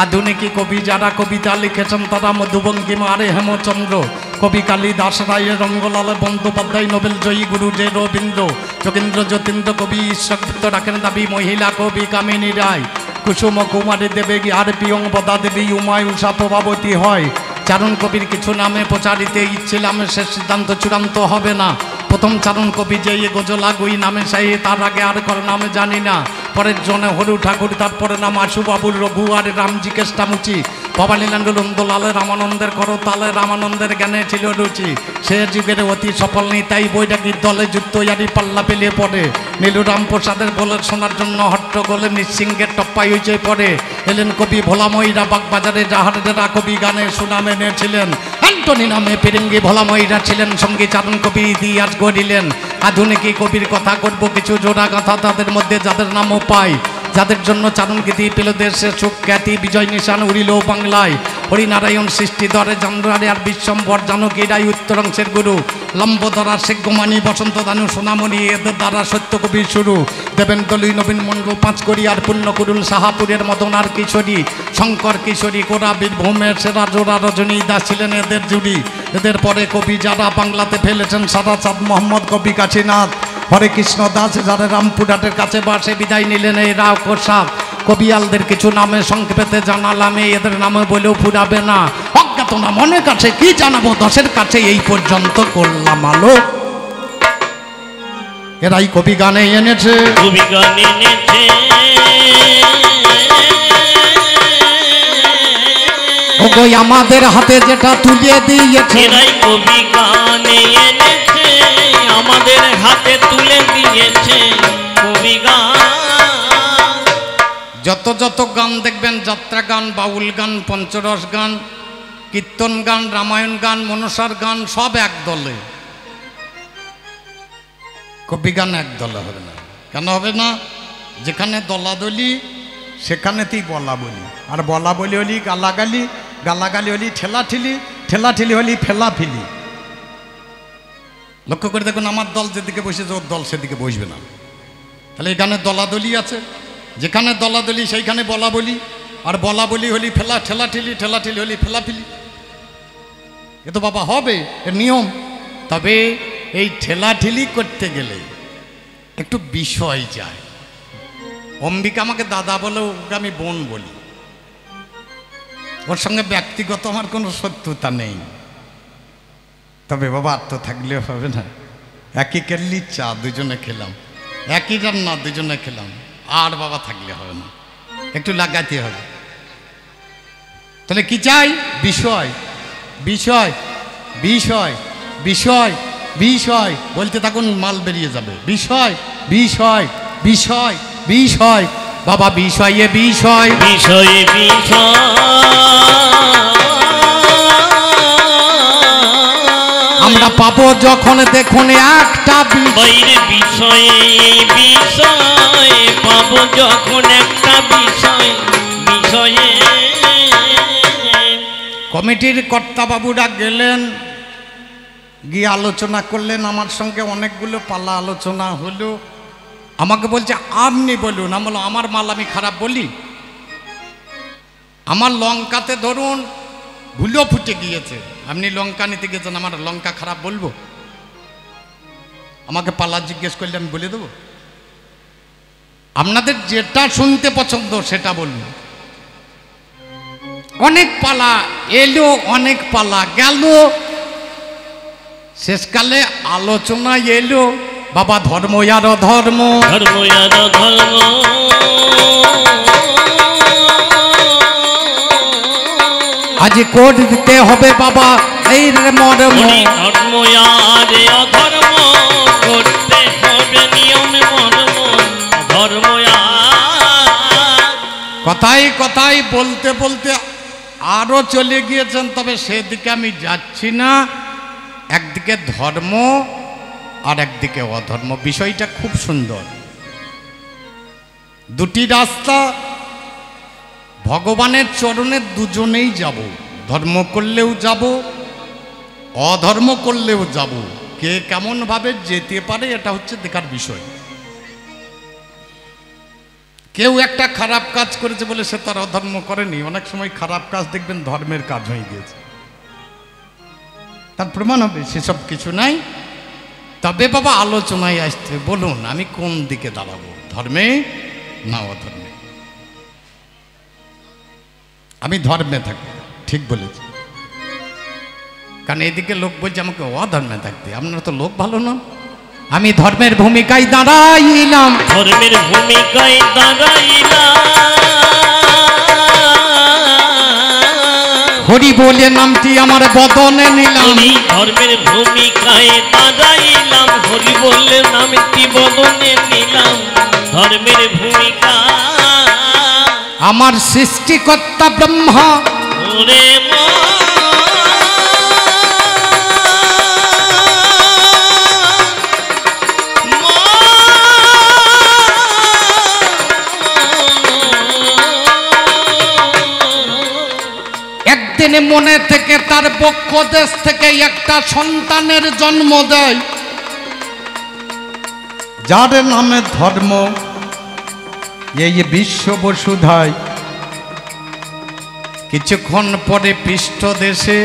আধুনিকী কবি যারা কবিতা লিখেছেন তারা মধুবঙ্কিম আরে হেমচন্দ্র, কবি কালিদাস রায়ের রঙ্গলাল বন্দ্যোপাধ্যায়, নোবেল জয়ী গুরু যে রবীন্দ্র, যোগেন্দ্র যতীন্দ্র কবি ঈশ্বরগুপ্ত রাখেন দাবি, মহিলা কবি কামিনী রায়, কুসুম কুমারী দেবী আর পিয়ংবদা দেবী, উমায় উষা প্রভাবতী হয়। চারণ কবির কিছু নামে প্রচারিত ইচ্ছিলাম, সে সিদ্ধান্ত চূড়ান্ত হবে না। প্রথম চারণ কবি যে গজলা গুই নামে সেই, তার আগে আর কারো নামে জানি না। পরের জনে হরু ঠাকুর, তারপরে নাম আশুবাবুর রঘু আর রামজি কেষ্টামুচি, ভবানীলাল নন্দলাল রামানন্দের করতালে, রামানন্দের জ্ঞানে ছিল রুচি। সে যুগের অতি সফল নেতাই বৈরাগীর দলে যুক্ত ইয়ারি পাল্লা পেলিয়ে পড়ে, নীলুরাম প্রসাদের বলে শোনার জন্য হট্টগোলে নৃসিংহের টপ্পাই হয়েছে পড়ে। এলেন কবি ভোলাময়ীরা বাগবাজারে, যাহারা কবি গানে সুনাম এনেছিলেন, অ্যান্টনি নামে ফিরিঙ্গি ভোলাময়ীরা ছিলেন সঙ্গী চারণ কবি ইতিহাস গড়িলেন। আধুনিক কবির কথা করব কিছু, জোড়া গাথা তাদের মধ্যে যাদের নামও পাই, যাদের জন্য চারণ গীতি পেল দেশে সুখ খ্যাতি, বিজয় নিশান উড়িল বাংলায়। হরিনারায়ণ সৃষ্টিধরে চন্দ্রারে আর বিশ্বম্বর, জানকী রায় উত্তরাংশের গুরু, লম্বধরা শেখ গোমানি বসন্ত দানু সোনামণি, এদের দ্বারা সত্য কবির শুরু। দেবেন্দ্রলী নবীন মণ্ডল পাঁচকড়ি আর পুণ্যকুরুল সাহাপুরের মদন আর কিশোরী, শঙ্কর কিশোরী কোরা বীরভূমের সেরা জোড়া রজনী দাস ছিলেন এদের জুড়ি। এদের পরে কবি যারা বাংলাতে ফেলেছেন সারা চাঁদ মোহাম্মদ কবি কাশীনাথ, হরে কৃষ্ণ দাস যারা রামপুরহাটের কাছে বাসে বিদায় নিলেন এই রাও প্রসাদ। কবিয়ালদের কিছু নামে সংক্ষেপে জানালাম, এদের নামে বলেও ফুরাবে না, অজ্ঞাত না মনের কাছে কি জানাবো, 10-এর কাছে এই পর্যন্ত করলাম আলো। এরাই কবি গানে এনেছে, কবি গানে এনেছে, ওগো আমাদের হাতে যেটা তুলিয়ে দিয়েছে, এরাই কবি গানে এনেছে, আমাদের হাতে তুলে দিয়েছে কবি গান। যত যত গান দেখবেন, যাত্রা গান, বাউল গান, পঞ্চরস গান, কীর্তন গান, রামায়ণ গান, মনসার গান, সব এক দলে। কবি গান এক দলে হবে না। কেন হবে না? যেখানে দলাদলি সেখানেতেই বলা বলি, আর বলা বলি হলি গালাগালি, গালাগালি হলি ঠেলাঠেলি, ঠেলাঠেলি হলি ফেলাফেলি। লক্ষ্য করে দেখুন, আমার দল যেদিকে বসেছে ওর দল সেদিকে বসবে না। তাহলে এখানে দলাদলি আছে, যেখানে দলাদলি সেইখানে বলা বলি, আর বলা বলি হলি ঠেলাঠেলি, ঠেলাঠেলি হলি ফেলাফেলি। এ তো বাবা হবে, এর নিয়ম। তবে এই ঠেলাঠেলি করতে গেলে একটু বিষয় চাই। অম্বিকা আমাকে দাদা বলে, ওকে আমি বোন বলি। ওর সঙ্গে ব্যক্তিগত আমার কোনো শত্রুতা নেই, তবে বাবা আর তো থাকলে হবে না। একই কেটলি চা দুজনে খেলাম, একই রান্না দুজনে খেলাম, আর বাবা থাকলে হবে না, একটু লাগাতে হবে। তাহলে কি চাই? বিষয় বিষয় বিষয় বিষয় বিষয় বলতে থাকুন, মাল বেরিয়ে যাবে। বিষয় বিষয় বিষয় বিষয় বাবা, বিষয়ে বিষয় বিষয়ে বিষয় আমরা পাবো যখন দেখুন একটা বাইরে বিষয়ে বিষয় পাবো যখন একটা বিষয় বিষয়ে। কমিটির কর্তাবাবুরা গেলেন, গিয়ে আলোচনা করলেন আমার সঙ্গে, অনেকগুলো পালা আলোচনা হলো। আমাকে বলছে আপনি বলুন। আমি বললাম আমার মাল আমি খারাপ বলি? আমার লঙ্কাতে ধরুন ভুলো ফুটে গিয়েছে, আপনি লঙ্কা নিতে গেছেন, আমার লঙ্কা খারাপ বলবো? আমাকে পালা জিজ্ঞেস করলে আমি বলে দেবো? আপনাদের যেটা শুনতে পছন্দ সেটা বলুন। অনেক পালা এলো, অনেক পালা গেল, শেষকালে আলোচনা এলো বাবা ধর্ম আর অধর্ম, ধর্ম আর ধর্ম। আজ কোড দিতে হবে বাবা এই মর্ম, ধর্ম আর অধর্ম করতে হবে নিয়ম মর্ম। ধর্ম কথাই কথাই বলতে বলতে আরো চলে গিয়েছেন, তবে সেদিকে আমি যাচ্ছি না। একদিকে ধর্ম আর একদিকে অধর্ম, বিষয়টা খুব সুন্দর। দুটি রাস্তা, ভগবানের চরণে দুজনেই যাব, ধর্ম করলেও যাব, অধর্ম করলেও যাব। কে কেমন ভাবে যেতে পারে এটা হচ্ছে দেখার বিষয়। কেউ একটা খারাপ কাজ করেছে বলে সে তার অধর্ম করেনি। অনেক সময় খারাপ কাজ দেখবেন ধর্মের কাজ হয়ে গিয়েছে, তার প্রমাণ হবে সেসব কিছু নাই। তবে বাবা আলোচনায় আসতে বলুন আমি কোন দিকে দাঁড়াবো, ধর্মে না অধর্মে? আমি ধর্মে থাকবো, ঠিক বলেছি। কারণ এদিকে লোক বলছে আমাকে অধর্মে থাকতে, আপনারা তো লোক ভালো না। আমি ধর্মের ভূমিকায় দাঁড়াইলাম, ধর্মের ভূমিকায় দাঁড়াইলাম, হরি বলে নামটি আমার বদনে নিলাম। ধর্মের ভূমিকায় দাঁড়াইলাম, হরি বলে নামটি বদনে নিলাম। ধর্মের ভূমিকা আমার সৃষ্টিকর্তা ব্রহ্মা, ওরে একদিন মনে থেকে তার বক্ষ দেশ থেকে একটা সন্তানের জন্ম দেয়, যার নামে ধর্ম এই বিশ্ব বসুধায়। কিছুক্ষণ পরে পৃষ্ঠ দেশে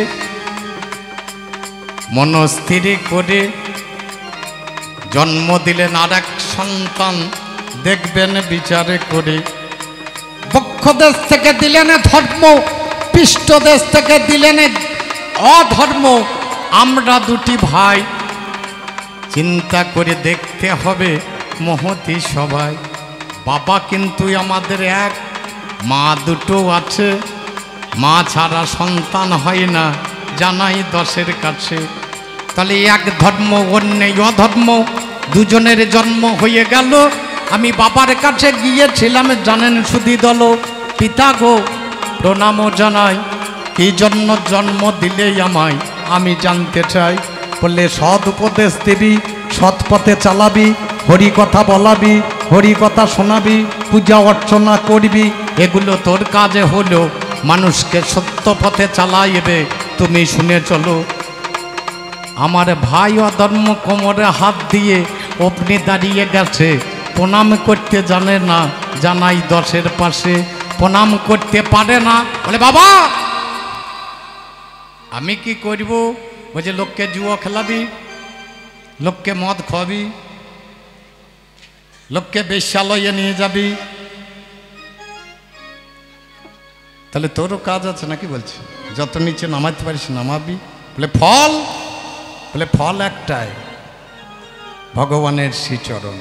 মনস্থির করে জন্ম দিলেন আর এক সন্তান, দেখবেন বিচারে করে। বক্ষ দেশ থেকে দিলেন ধর্ম, পৃষ্ঠ দেশ থেকে দিলেন অধর্ম। আমরা দুটি ভাই, চিন্তা করে দেখতে হবে মহতি সবাই। বাবা কিন্তু আমাদের এক, মা দুটো আছে, মা ছাড়া সন্তান হয় না, জানাই দশের কাছে। তাহলে এক ধর্ম অন্য অধর্ম, দুজনের জন্ম হয়ে গেল। আমি বাবার কাছে গিয়েছিলাম, জানেন সুধী দল, পিতা গো প্রণাম জানাই, কি জন্য জন্ম দিলে আমায় আমি জানতে চাই। বললে সৎ উপদেশ দিবি, সৎ পথে চালাবি, হরি কথা বলাবি, হরি কথা শোনাবি, পূজা অর্চনা করবি, এগুলো তোর কাজে হলো। মানুষকে সত্য পথে চালাইবে, তুমি শুনে চলো। আমার ভাই অধর্ম কোমরে হাত দিয়ে আপনি দাঁড়িয়ে গেছে, প্রণাম করতে জানে না, জানাই দশের পাশে, প্রণাম করতে পারে না। বলে বাবা আমি কি করব? বলছে লোককে জুয়া খেলাবি, লোককে মদ খাওয়াবি, লোককে বেশ্যালয়ে নিয়ে যাবি। তাহলে তোরও কাজ আছে নাকি বলছে, যত নিচে নামাতে পারিস নামাবি। বলে ফল, বলে ফল একটাই, ভগবানের শ্রীচরণ।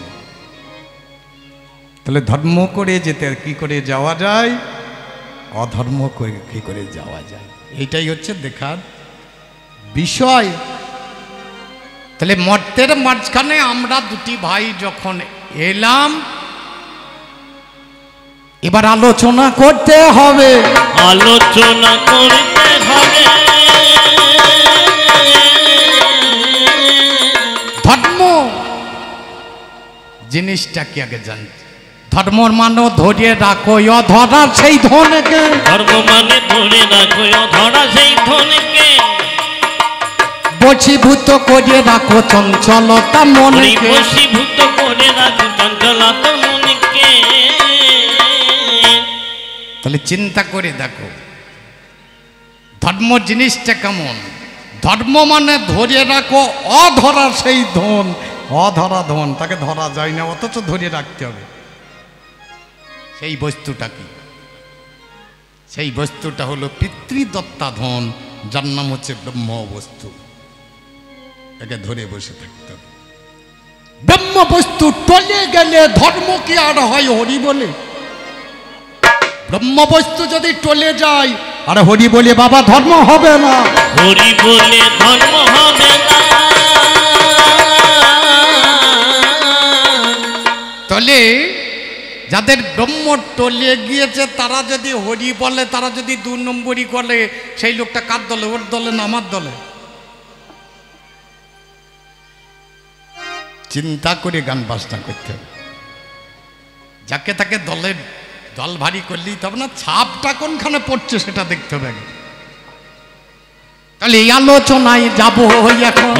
তাহলে ধর্ম করে যেতে কি করে যাওয়া যায়, অধর্ম করে কি করে যাওয়া যায়, এইটাই হচ্ছে দেখার বিষয়। তাহলে মর্তের মাঝখানে আমরা দুটি ভাই যখন এলাম, এবার আলোচনা করতে হবে, আলোচনা করতে হবে। ধর্ম জিনিসটা কি আগে জানতে, ধর্মর মানে ধরে রাখো অধরা সেই ধনকে, ধর্ম মানে ধরে রাখো অধরা সেই ধনকে, বশীভূত করে রাখো চঞ্চলতা মনকে, বশীভূত করে রাখো চঞ্চলতা মনকে। তাহলে চিন্তা করে দেখো ধর্ম জিনিসটা কেমন। ধর্ম মানে ধরে রাখো অধরা সেই ধন, অধরা ধন, তাকে ধরা যায় না অথচ ধরে রাখতে হবে। সেই বস্তুটা কি, সেই বস্তুটা হলো পিতৃদত্তা ধন, যার নাম হচ্ছে ব্রহ্ম বস্তু। তাকে ধরে বসে থাকতে হবে। ব্রহ্ম বস্তু টলে গেলে ধর্ম কি আর হয় হরি বলে? ব্রহ্ম বস্তু যদি টলে যায়, আর হরি বলে বাবা ধর্ম হবে না, হরি বলে ধর্ম হবে না। তলে যাদের ব্রহ্ম টলে গিয়েছে তারা যদি হরি বলে, তারা যদি 2 নম্বরই করে, সেই লোকটা কার দলে, ওর দলে না আমার দলে? চিন্তা করে গান বাজনা করতে হবে। যাকে তাকে দলের দল ভারী করলেই তবে না, ছাপটা কোনখানে পড়ছে সেটা দেখতে হবে। তাহলে এই আলোচনায় যাবো এখন,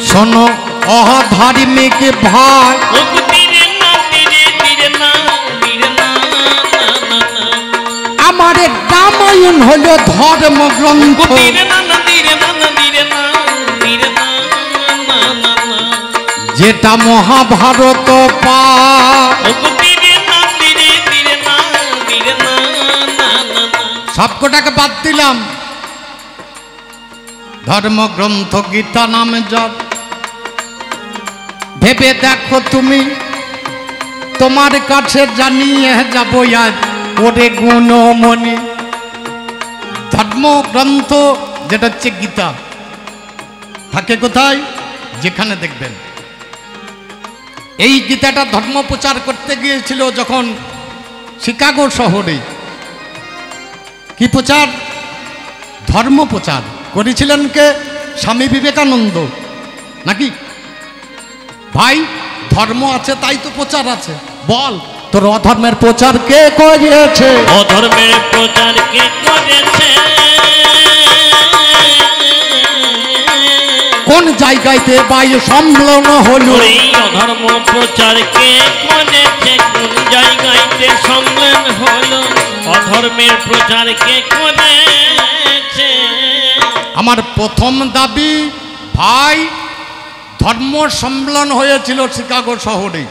শোনো অধার্মিক ভাই, আমার রামায়ণ হলো ধর্মগ্রন্থ, যেটা মহাভারত সবকটাকে বাদ দিলাম। ধর্মগ্রন্থ গীতা নামে জপ, ভেবে দেখো তুমি, তোমার কাছে জানিয়ে যাবো আজ ওরে গুণমণি। ধর্মগ্রন্থ যেটা হচ্ছে গীতা, থাকে কোথায়? যেখানে দেখবেন এই গীতাটা ধর্ম প্রচার করতে গিয়েছিল যখন শিকাগো শহরে। কি প্রচার? ধর্ম প্রচার করেছিলেন কে? স্বামী বিবেকানন্দ নাকি? ভাই ধর্ম আছে তাই তো প্রচার আছে, বল তোর অধর্মের প্রচার কে করেছে? অধর্মের প্রচার কে করেছে? কোন জায়গাতে বায়ু সম্মেলন হলো? এই অধর্ম প্রচার কে করেছে? কোন জায়গাতে সম্মেলন হলো? অধর্মের প্রচার কে করেছে? আমার প্রথম দাবি ভাই, ধর্ম সম্মেলন হয়েছিল শিকাগো শহরে,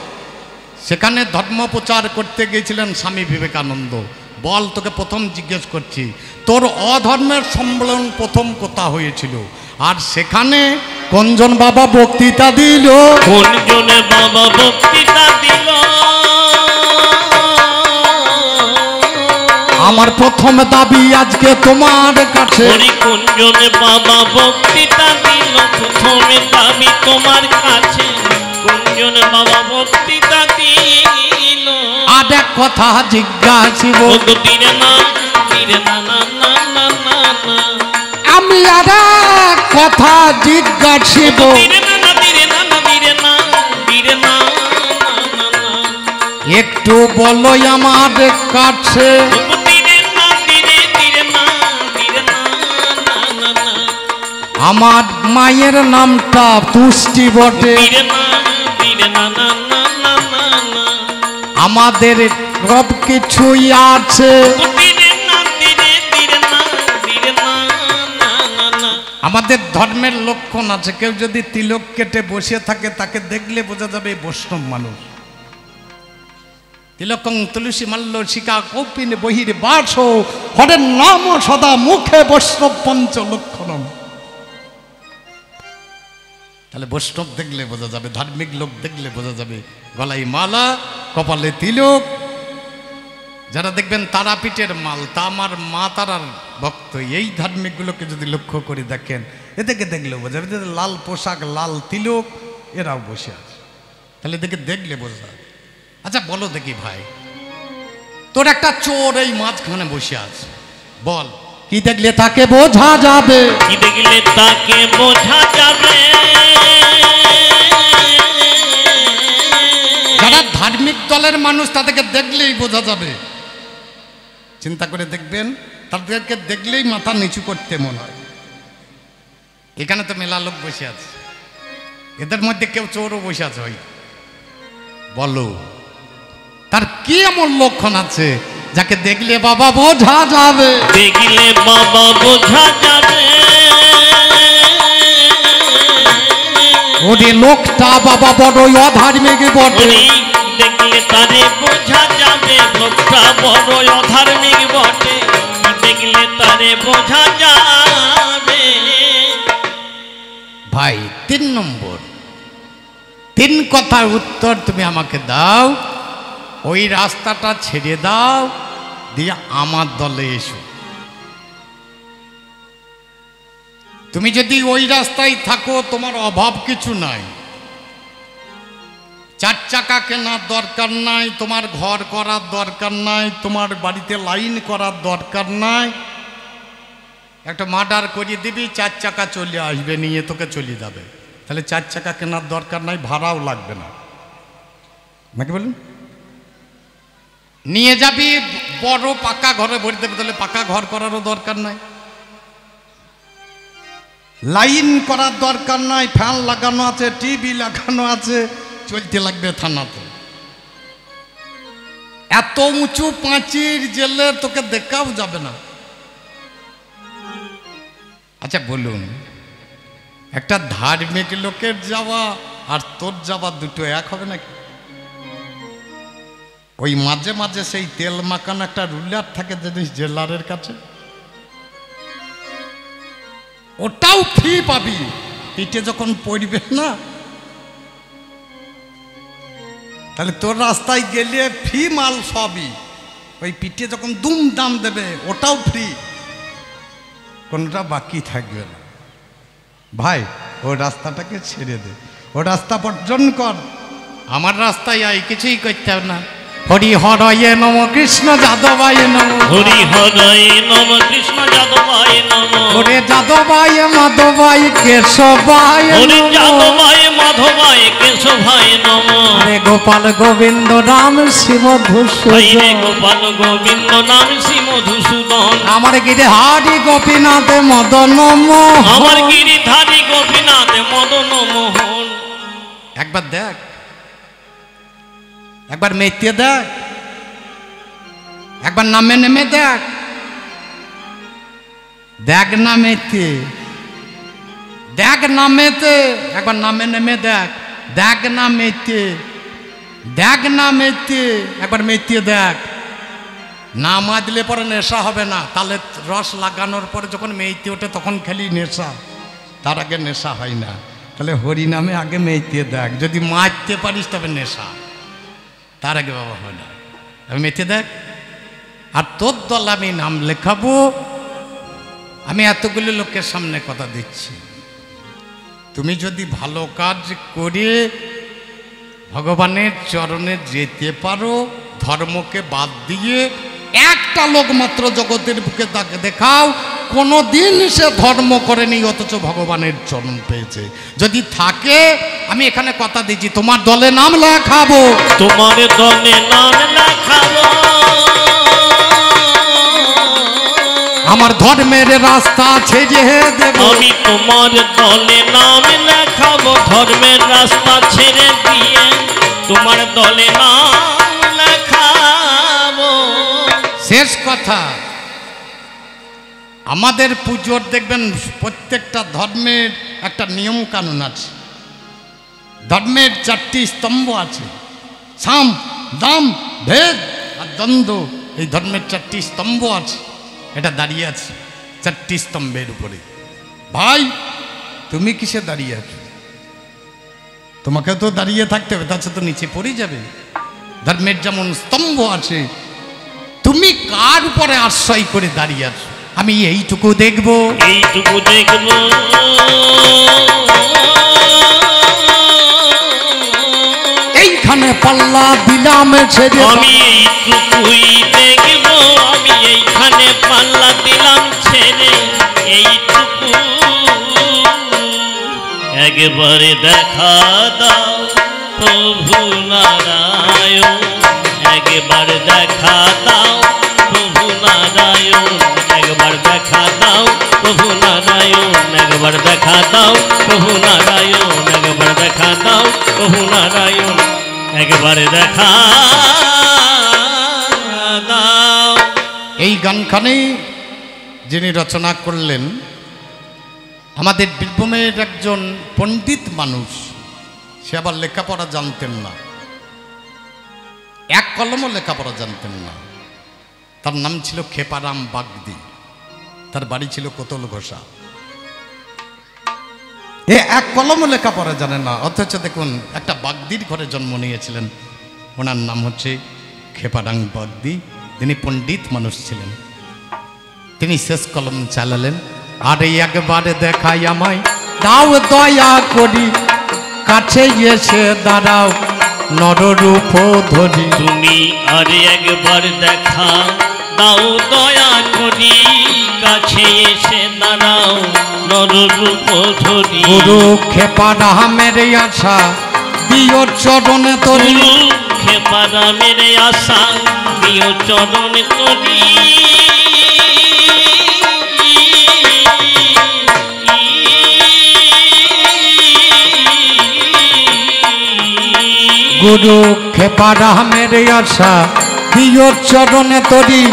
সেখানে ধর্ম প্রচার করতে গিয়েছিলেন স্বামী বিবেকানন্দ। বল তোকে প্রথম জিজ্ঞেস করছি, তোর অধর্মের সম্মেলন প্রথম কোথা হয়েছিল? আর সেখানে কোনজন বাবা বক্তৃতা দিল? কোনজনে বাবা বক্তৃতা দিল? আমার প্রথম দাবি আজকে তোমার কাছে, কোনজনে বাবা বক্তৃতা দিল? প্রথমে দাবি তোমার কাছে, কোনজনে বাবা বক্তৃতা দিল? আর এক কথা জিজ্ঞাসিব, আমি আর এক কথা জিজ্ঞাসিব, একটু বলো আমার কাছে, আমার মায়ের নামটা তুষ্টি বটে, আমাদের সব কিছুই আছে, আমাদের ধর্মের লক্ষণ আছে। কেউ যদি তিলক কেটে বসে থাকে তাকে দেখলে বোঝা যাবে বৈষ্ণব মানুষ। তিলকং তুলসী মাল্য শিকা কৌপিন বহির বাস হরের নাম সদা মুখে বৈষ্ণব পঞ্চ লক্ষণম। তাহলে বৈষ্ণব দেখলে বোঝা যাবে, ধার্মিক লোক দেখলে বোঝা যাবে, গলায় মালা, কপালে তিলক। যারা দেখবেন তারাপীঠের মাল, তা আমার মা তারার ভক্ত। এই ধার্মিকগুলোকে যদি লক্ষ্য করে দেখেন, এদেরকে দেখলেও বোঝা যাবে, লাল পোশাক, লাল তিলক, এরাও বসে আছে। তাহলে এদেরকে দেখলে বোঝা যাবে। আচ্ছা বলো দেখি ভাই, তোর একটা চোর এই মাঝখানে বসে আছে, বল কি দেখলে তাকে বোঝা যাবে? কি দেখলে তাকে বোঝা যাবে? যারা ধার্মিক দলের মানুষ তাদেরকে দেখলেই বোঝা যাবে। চিন্তা করে দেখবেন, তাদেরকে দেখলেই মাথা নিচু করতে মনে হয়। এখানে তো মেলা লোক বসে আছে, এদের মধ্যে কেউ চোরও বসে আছে ওই, বলো তার কি এমন লক্ষণ আছে যাকে দেখলে বাবা বোঝা যাবে? দেখলে বাবা বোঝা যাবে। ওরে লোকটা বাবা বড়ই অধার্মিক বটে। দেখলে তারে বোঝা যাবে, লোকটা বড় অধার্মিক বটে। দেখলে তারে বোঝা যাবে। ভাই 3 নম্বর, 3 কথার উত্তর তুমি আমাকে দাও। ওই রাস্তাটা ছেড়ে দাও, দিয়ে আমার দলে এসো। তুমি যদি ওই রাস্তায় থাকো, তোমার অভাব কিছু নাই, 4 চাকা কেনার দরকার নাই, তোমার ঘর করার দরকার নাই, তোমার বাড়িতে লাইন করার দরকার নাই। একটা মার্ডার করিয়ে দিবি, 4 চাকা চলে আসবে, নিয়ে তোকে চলে যাবে। তাহলে 4 চাকা কেনার দরকার নাই, ভাড়াও লাগবে না, নাকি বলুন? নিয়ে যাবি বড় পাকা ঘরে ভরে দেবে, তাহলে পাকা ঘর করারও দরকার নাই, লাইন করার দরকার নাই, ফ্যান লাগানো আছে, টিভি লাগানো আছে, চলতে লাগবে থানাতে। এত উঁচু পাঁচির জেলে তোকে দেখাও যাবে না। আচ্ছা বলুন, একটা ধার্মিক লোকের যাওয়া আর তোর যাওয়া দুটো এক হবে নাকি? ওই মাঝে মাঝে সেই তেল মাখানো একটা রুলার থাকে জানিস জেলারের কাছে, ওটাও ফ্রি পাবি। পিঠে যখন পড়বে না, তাহলে তোর রাস্তায় গেলে ফ্রি মাল সবই, ওই পিঠে যখন দুম দাম দেবে ওটাও ফ্রি, কোনটা বাকি থাকবে না। ভাই ওই রাস্তাটাকে ছেড়ে দে, ও রাস্তা বর্জন কর, আমার রাস্তায় আয়, কিছুই করতে হবে না। হরি হরয়ে নম কৃষ্ণ যাদবায় নম, হরি হরয়ে নম কৃষ্ণ যাদবায় নম, হরে যাদবায় মাধবায় কেশবায় হরি নম, যাদবায় মাধবায় কেশবায় নম, হরে গোপাল গোবিন্দ নাম শিব হরে ধূসূদন, গোপাল গোবিন্দ নাম শ্রী মধুসূদন, আমার গিরে হারি গোপীনাথ মদন মোহন, আমার গিরিধারী গোপীনাথ মদন মোহন। একবার দেখ, একবার মেতে দেখ, একবার নামে নেমে দেখ, দেখ না মেতে, দেখ না মেতে, একবার নামে নেমে দেখ, দেখ না মেতে, দেখ না মেতে, একবার মেতে দেখ। না মাজলে পরে নেশা হবে না, তাহলে রস লাগানোর পরে যখন মেইতে ওঠে তখন খালি নেশা, তার আগে নেশা হয় না। তাহলে হরি নামে আগে মেইতে দেখ, যদি মাজতে পারিস তবে নেশা, তার আগে বাবা হয় না। আমি মেতে দেখ, আর তোর দল আমি নাম লেখাবো। আমি এতগুলো লোকের সামনে কথা দিচ্ছি, তুমি যদি ভালো কাজ করে ভগবানের চরণে যেতে পারো, ধর্মকে বাদ দিয়ে একটা লোক মাত্র জগতের বুকে তাকে দেখাও কোনো দিন সে ধর্ম করেনি অথচ ভগবানের চরণ পেয়েছে। যদি থাকে আমি এখানে কথা দিচ্ছি, তোমার দলে নাম লেখাবো, তোমার দলে নাম লেখাবো, আমার ধর্মের রাস্তা ছেড়ে দেব। আমি তোমার দলে নাম লেখাবো, ধর্মের রাস্তা ছেড়ে দিয়ে তোমার দলে নাম লেখাবো। শেষ কথা, আমাদের পুজোর দেখবেন প্রত্যেকটা ধর্মের একটা নিয়ম কানুন আছে, ধর্মের 4টি স্তম্ভ আছে, সাম দাম, ভেদ আর দ্বন্দ্ব, এই ধর্মের 4টি স্তম্ভ আছে, এটা দাঁড়িয়ে আছে 4টি স্তম্ভের উপরে। ভাই তুমি কিসে দাঁড়িয়ে আছো? তোমাকে তো দাঁড়িয়ে থাকতে হবে, তাছাড়া তো নিচে পড়ে যাবে। ধর্মের যেমন স্তম্ভ আছে, তুমি কার উপরে আশ্রয় করে দাঁড়িয়ে আছো? আমি এইটুকু দেখব, এইটুকু দেখব, এইখানে পাল্লা দিলাম ছেড়ে। আমি এইটুকুই দেখব, আমি এইখানে পাল্লা দিলাম ছেড়ে। এইটুকু একবারে দেখা দাও প্রভু নারায়ণ, একবার দেখা দাও প্রভু নারায়ণ, একবার দেখা দাও প্রভু নারায়ণ, একবার দেখা দাও প্রভু নারায়ণ, একবার দেখা দাও প্রভু নারায়ণ, একবার দেখা দাও। এই গানখানে যিনি রচনা করলেন আমাদের বীরভূমের একজন পণ্ডিত মানুষ, সে আবার লেখাপড়া জানতেন না, এক কলমও লেখাপড়া জানতেন না। তার নাম ছিল খেপারাম বাগদি, তার বাড়ি ছিল কোতল ঘোষা। এ এক কলমও লেখাপড়া জানে না, অথচ দেখুন একটা বাগদির ঘরে জন্ম নিয়েছিলেন। ওনার নাম হচ্ছে খেপারাম বাগদি, তিনি পণ্ডিত মানুষ ছিলেন। তিনি শেষ কলম চালালেন, আরে একবার দেখাই আমায় দাও দয়া করি, কাছে এসে দাঁড়াও নররূপ ধরি। তুমি আরে একবার দেখা দাও দয়া করি, কাছে এসে দাঁড়াও নররূপ ধরি। গুরু খেপারামের আশা দিও চরণে তরি, খেপারামের আশা দিও চরণে তরি। গুরু খেপারামের আশা দিও চরণে তরি,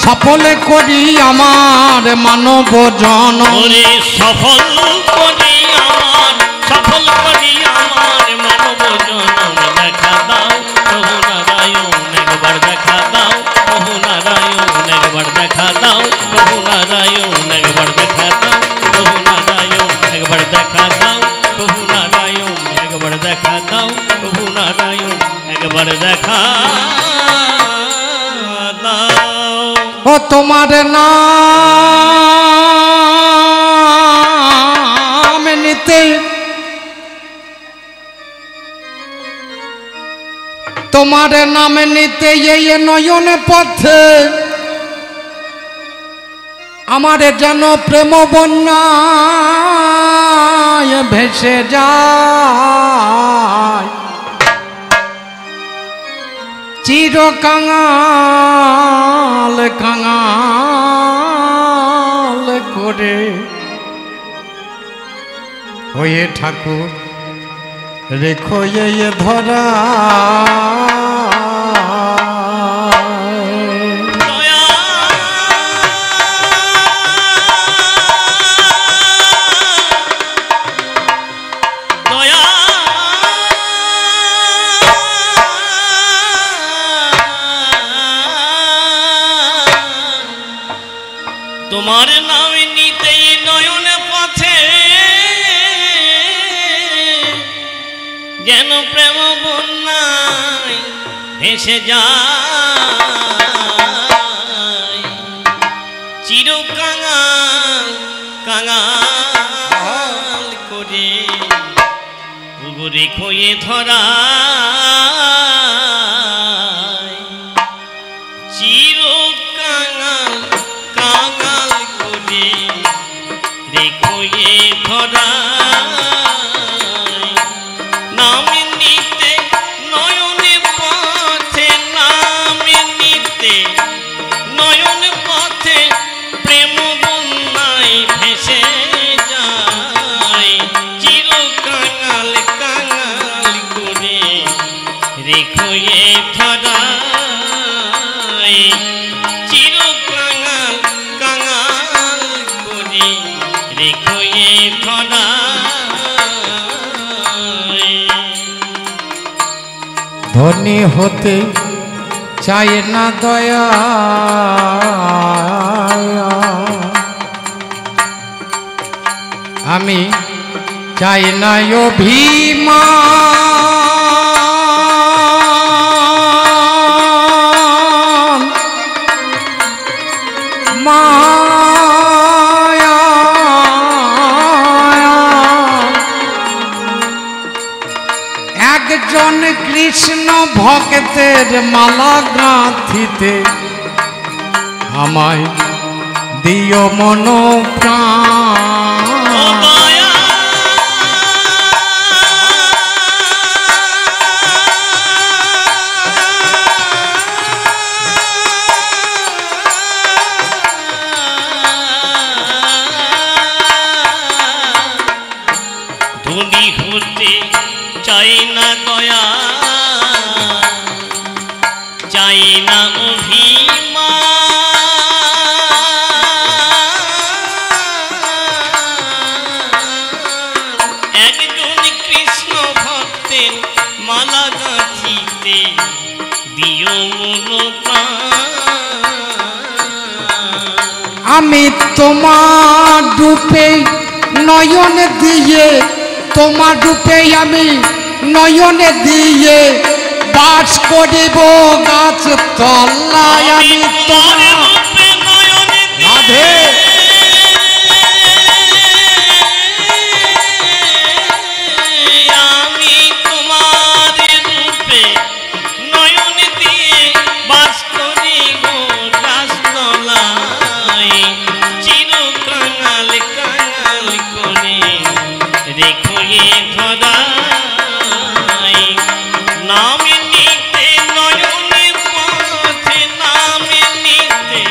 সফলে করি আমার মানব জন। ওরে সফল করি আমার, সফল করি আমার মানব জনম। দেখা দাও প্রভু নারায়ণ, একবার দেখা দাও প্রভু নারায়ণ, একবার দেখা দাও প্রভু নারায়ণ, একবার দেখা দাও প্রভু নারায়ণ, একবার দেখা দাও প্রভু নারায়ণ, একবার দেখা দাও প্রভু নারায়ণ, একবার দেখা দাও। ও তোমার নাম নিতে, তোমার নাম নিতে এই নয়ন পথে আমার যেন প্রেম বন্যায় ভেসে যায়। চির কাঙাল কাঙাল করে হয়ে ঠাকুর রেখো এ ধরা। তোমার নাম নিতে নয়ন পথে যেন প্রেম বন্যায় ভেসে যায়। চির কাঙাল কাঙাল করে পুকুরে খয়ে ধরা। চির কাঙাল কাঙাল করে রেখো এ ধরা। নাম নিতে নয়নে পথে, নাম নিতে নয়ন পথে প্রেম বন্যায় ভেসে যায়। চির কাঙাল কাঙাল করে রেখো এ ধরা। চির কাঙাল কাঙাল করে রেখো এ ধরা। ধনী হতে চাই না দয়া, আমি চাই না অভিমান, মায়া একজন কৃষ্ণ ভক্তের মালা গাঁথিতে আমায় দিও মন প্রাণ। ধনী হতে চাই না দয়া, চাই না অভিমান, একজন কৃষ্ণ ভক্তের মালা গাঁথিতে দিও মন প্রাণ। আমি তোমার রূপে নয়ন দিয়ে, তোমার রূপে আমি নয়ন দিয়ে বাস করিব গাছ তলায়। আমি তোমার রূপে নয়ন রাধে আমি তোমার রূপে নয়ন দিয়ে বাস করিব গাছ তলায়। চির কাঙাল কাঙাল করে রেখো এ ধরায়, নামে নিতে নয়নের পথে, নামে নিতে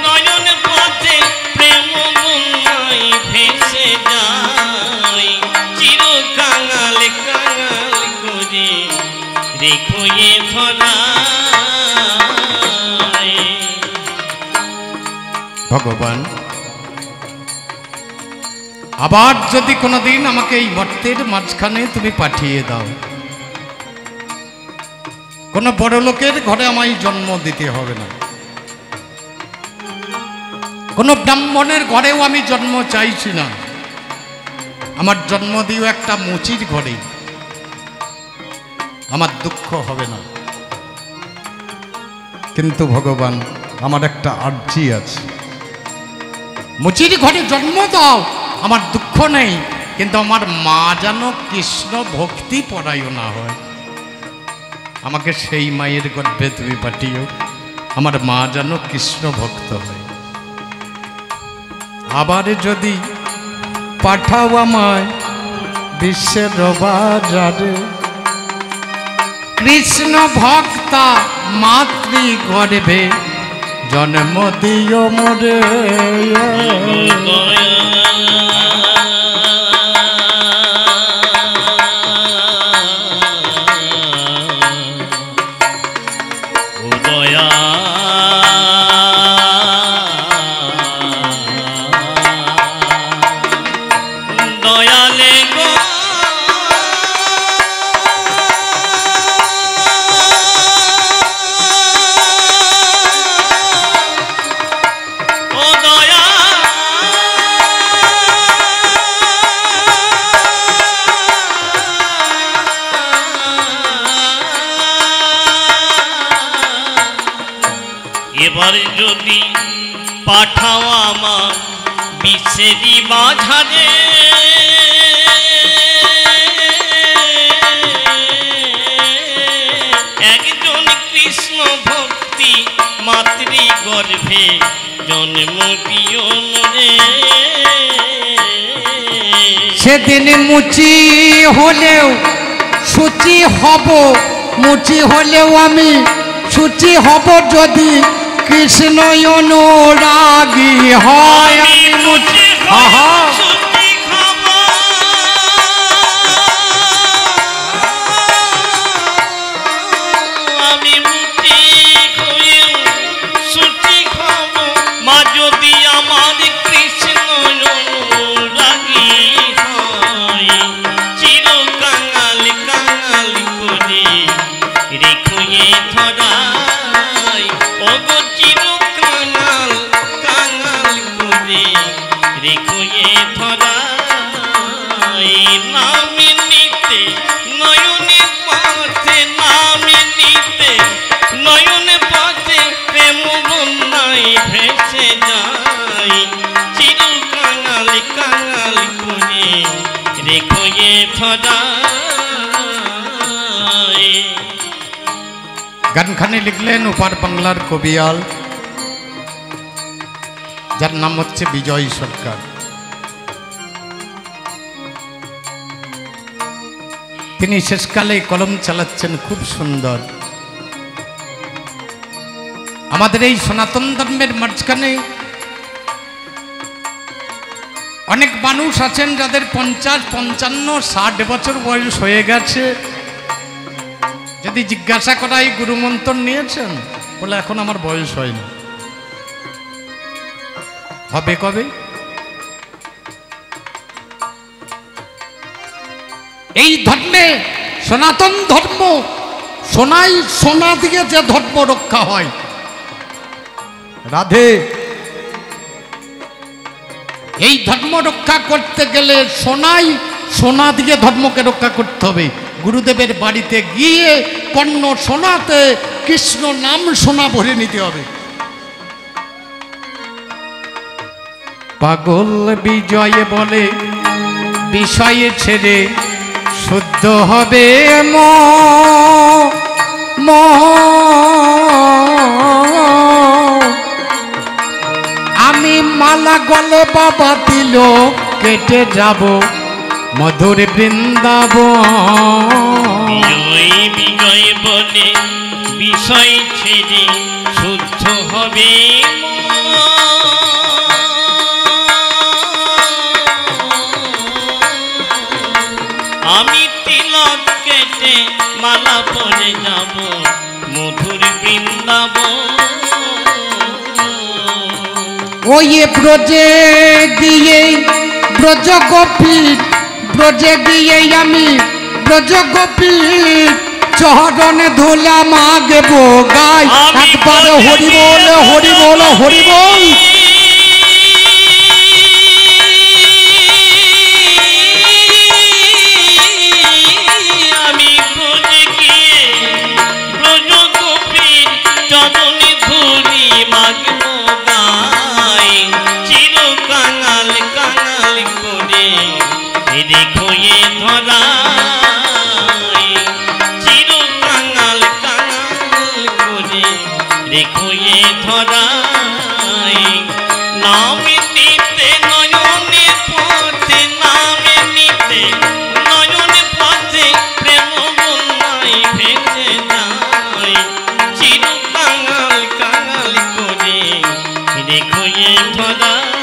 নয়ন পথে প্রেম বন্যায় ভেসে যায়। চির কাঙাল কাঙাল করে রেখো এ ধরায়। ভগবান, আবার যদি কোনোদিন আমাকে এই মর্তের মাঝখানে তুমি পাঠিয়ে দাও, কোনো বড় লোকের ঘরে আমায় জন্ম দিতে হবে না, কোনো ব্রাহ্মণের ঘরেও আমি জন্ম চাইছি না, আমার জন্ম দিও একটা মুচির ঘরে, আমার দুঃখ হবে না। কিন্তু ভগবান, আমার একটা আর্জি আছে, মুচির ঘরে জন্ম দাও, আমার দুঃখ নেই, কিন্তু আমার মা যেন কৃষ্ণ ভক্তি পরায়ণা হয়। আমাকে সেই মায়ের গর্ভে তুমি পাঠিও, আমার মা যেন কৃষ্ণ ভক্ত হয়। আবার যদি পাঠাও আমায় বিশ্বের বাজারে, কৃষ্ণ ভক্তা মাতৃ গর্ভে জন্ম দিও মোরে। এবার যদি পাঠাও আমার বিশ্বেরই মাঝারে, একজন কৃষ্ণ ভক্তি মাতৃ গর্ভে জন্ম দিও রে। সেদিন মুচি হলেও সূচি হব, মুচি হলেও আমি সূচি হব যদি কৃষ্ণ অনুরাগী হয়। আমি মুচি আমি মুচি হয়ে সূচি খাব, মা যদি আমার কৃষ্ণ অনুরাগী হয়। চির কাঙাল কাঙাল করে যায় নামে নিতে নয়নের পথে নামে নিতে নয়নে পথে প্রেম বন্যায় ভেসে যায় চির কাঙালি কাঙালি করে রেখো এ ধরায়। গানখানি লিখলেন ওপার বাংলার কবিয়াল, যার নাম হচ্ছে বিজয় সরকার। তিনি শেষকালে কলম চালাচ্ছেন খুব সুন্দর। আমাদের এই সনাতন ধর্মের মাঝখানে অনেক মানুষ আছেন যাদের 50, 55, 60 বছর বয়স হয়ে গেছে। যদি জিজ্ঞাসা করা এই গুরুমন্ত্র নিয়েছেন, বলে এখন আমার বয়স হয়নি। হবে কবে? এই ধর্মে সনাতন ধর্ম সোনাই সোনা দিয়ে যে ধর্ম রক্ষা হয়, রাধে, এই ধর্ম রক্ষা করতে গেলে সোনাই সোনা দিয়ে ধর্মকে রক্ষা করতে হবে। গুরুদেবের বাড়িতে গিয়ে কর্ণ সোনাতে কৃষ্ণ নাম সোনা ভরে নিতে হবে। পাগল বিজয় বলে বিষয়ে ছেড়ে শুদ্ধ হবে আমি মালা গলে বাবা দিল কেটে যাব মধুর বৃন্দাবন। বিজয় বিজয় বলে বিষয় ছেড়ে শুদ্ধ হবে আমি তিলক কেটে মালা পরে যাব মধুর বৃন্দাবন। ওই ব্রজে গিয়ে ব্রজ গোপীর, ব্রজে গিয়ে আমি ব্রজ গোপীর চরণে ধুলা মাগব গাই একবার হরি বল হরি বল হরি বল। দেখো এ ধরায় চির কাঙাল কাঙাল করে দেখো এ ধরায় নামে নিতে নয়নে পথে নামে নিতে নয়নে পথে প্রেম বন্যায় ভেসে যায় চির কাঙাল কাঙাল করে দেখো এ ধরায়।